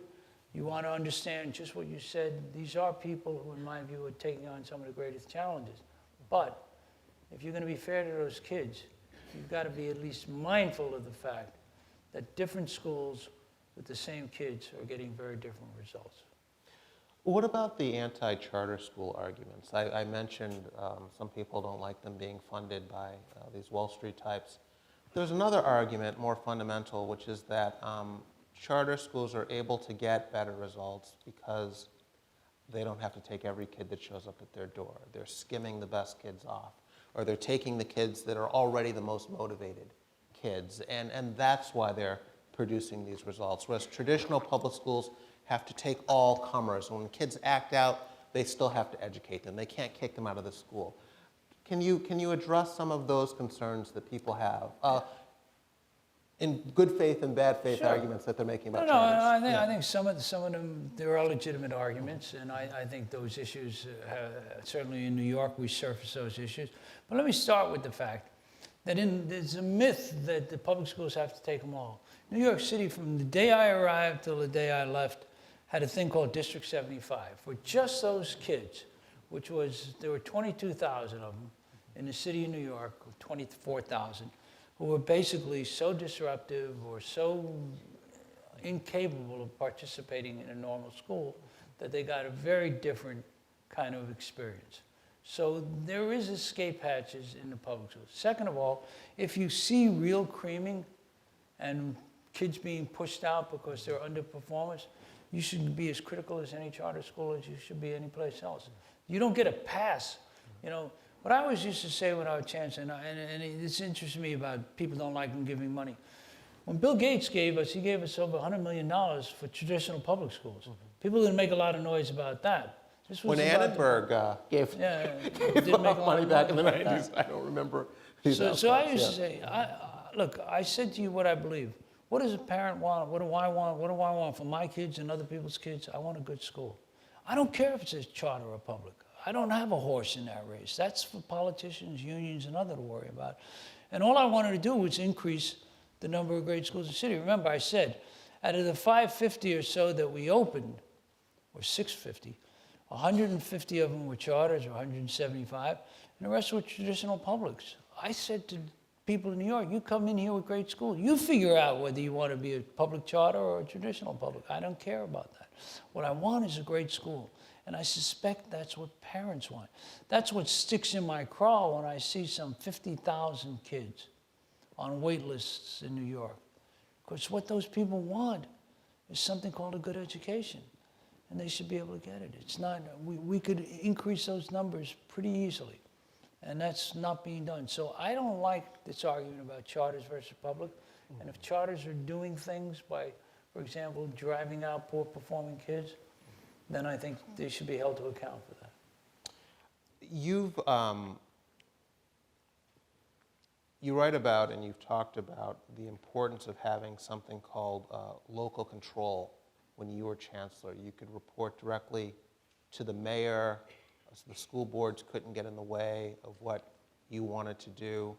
S3: You want to understand just what you said. These are people who, in my view, are taking on some of the greatest challenges. But if you're going to be fair to those kids, you've got to be at least mindful of the fact that different schools with the same kids are getting very different results.
S4: What about the anti-charter school arguments? I mentioned some people don't like them being funded by these Wall Street types. There's another argument, more fundamental, which is that charter schools are able to get better results because they don't have to take every kid that shows up at their door. They're skimming the best kids off, or they're taking the kids that are already the most motivated kids, and that's why they're producing these results. Whereas traditional public schools have to take all comers. When kids act out, they still have to educate them. They can't kick them out of the school. Can you address some of those concerns that people have in good faith and bad faith arguments that they're making about charters?
S3: I think some of them, there are legitimate arguments, and I think those issues, certainly in New York, we surface those issues. But let me start with the fact that there's a myth that the public schools have to take them all. New York City, from the day I arrived till the day I left, had a thing called District 75, for just those kids, which was, there were 22,000 of them in the city of New York, 24,000, who were basically so disruptive or so incapable of participating in a normal school that they got a very different kind of experience. So there is escape hatches in the public schools. Second of all, if you see real creaming and kids being pushed out because they're underperformers, you should be as critical as any charter school as you should be any place else. You don't get a pass. You know, what I always used to say when I was chancellor, and it's interesting to me about people don't like them giving money. When Bill Gates gave us, he gave us over $100 million for traditional public schools. People didn't make a lot of noise about that. This was
S4: When Annenberg gave money back in the 90s, I don't remember.
S3: So I used to say, look, I said to you what I believe. What does a parent want? What do I want? What do I want for my kids and other people's kids? I want a good school. I don't care if it's a charter or public. I don't have a horse in that race. That's for politicians, unions, and others to worry about. And all I wanted to do was increase the number of great schools in the city. Remember, I said, out of the 550 or so that we opened, or 650, 150 of them were charters, or 175, and the rest were traditional publics. I said to people in New York, you come in here with great schools. You figure out whether you want to be a public charter or a traditional public. I don't care about that. What I want is a great school. And I suspect that's what parents want. That's what sticks in my craw when I see some 50,000 kids on wait lists in New York. Because what those people want is something called a good education. And they should be able to get it. It's not, we could increase those numbers pretty easily. And that's not being done. So I don't like this argument about charters versus public. And if charters are doing things by, for example, driving out poor performing kids, then I think they should be held to account for that.
S4: You write about and you've talked about the importance of having something called local control. When you were chancellor, you could report directly to the mayor, so the school boards couldn't get in the way of what you wanted to do.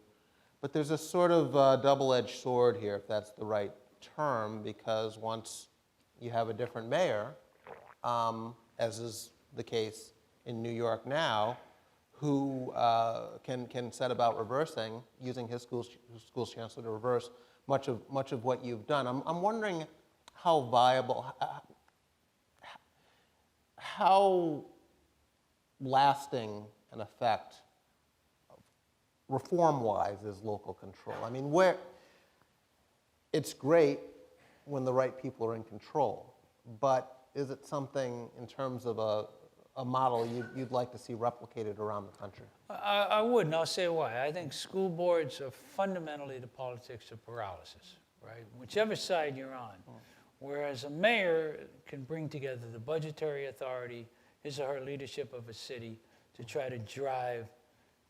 S4: But there's a sort of double-edged sword here, if that's the right term, because once you have a different mayor, as is the case in New York now, who can set about reversing, using his schools chancellor to reverse much of what you've done. I'm wondering how viable, how lasting an effect, reform-wise, is local control. I mean, it's great when the right people are in control, but is it something in terms of a model you'd like to see replicated around the country?
S3: I would, and I'll say why. I think school boards are fundamentally the politics of paralysis, right? Whichever side you're on. Whereas a mayor can bring together the budgetary authority, his or her leadership of a city, to try to drive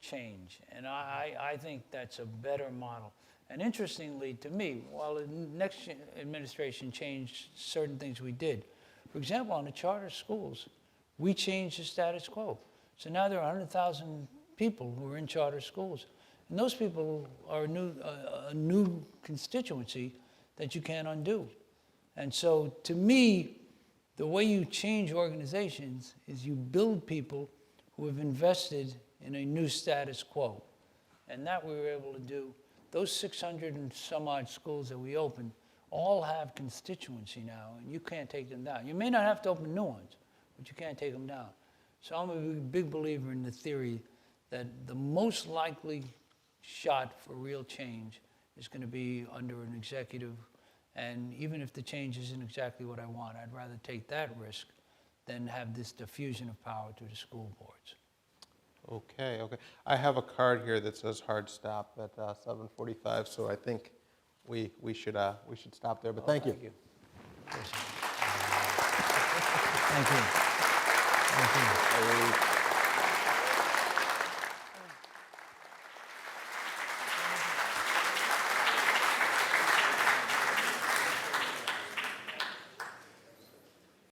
S3: change. And I think that's a better model. And interestingly to me, while the next administration changed certain things we did, for example, on the charter schools, we changed the status quo. So now there are 100,000 people who are in charter schools. And those people are a new constituency that you can't undo. And so to me, the way you change organizations is you build people who have invested in a new status quo. And that we were able to do. Those 600 and some odd schools that we opened all have constituency now, and you can't take them down. You may not have to open new ones, but you can't take them down. So I'm a big believer in the theory that the most likely shot for real change is going to be under an executive, and even if the change isn't exactly what I want, I'd rather take that risk than have this diffusion of power to the school boards.
S4: Okay. I have a card here that says hard stop at 7:45, so I think we should stop there. But thank you.
S3: Thank you. Thank you. Thank you.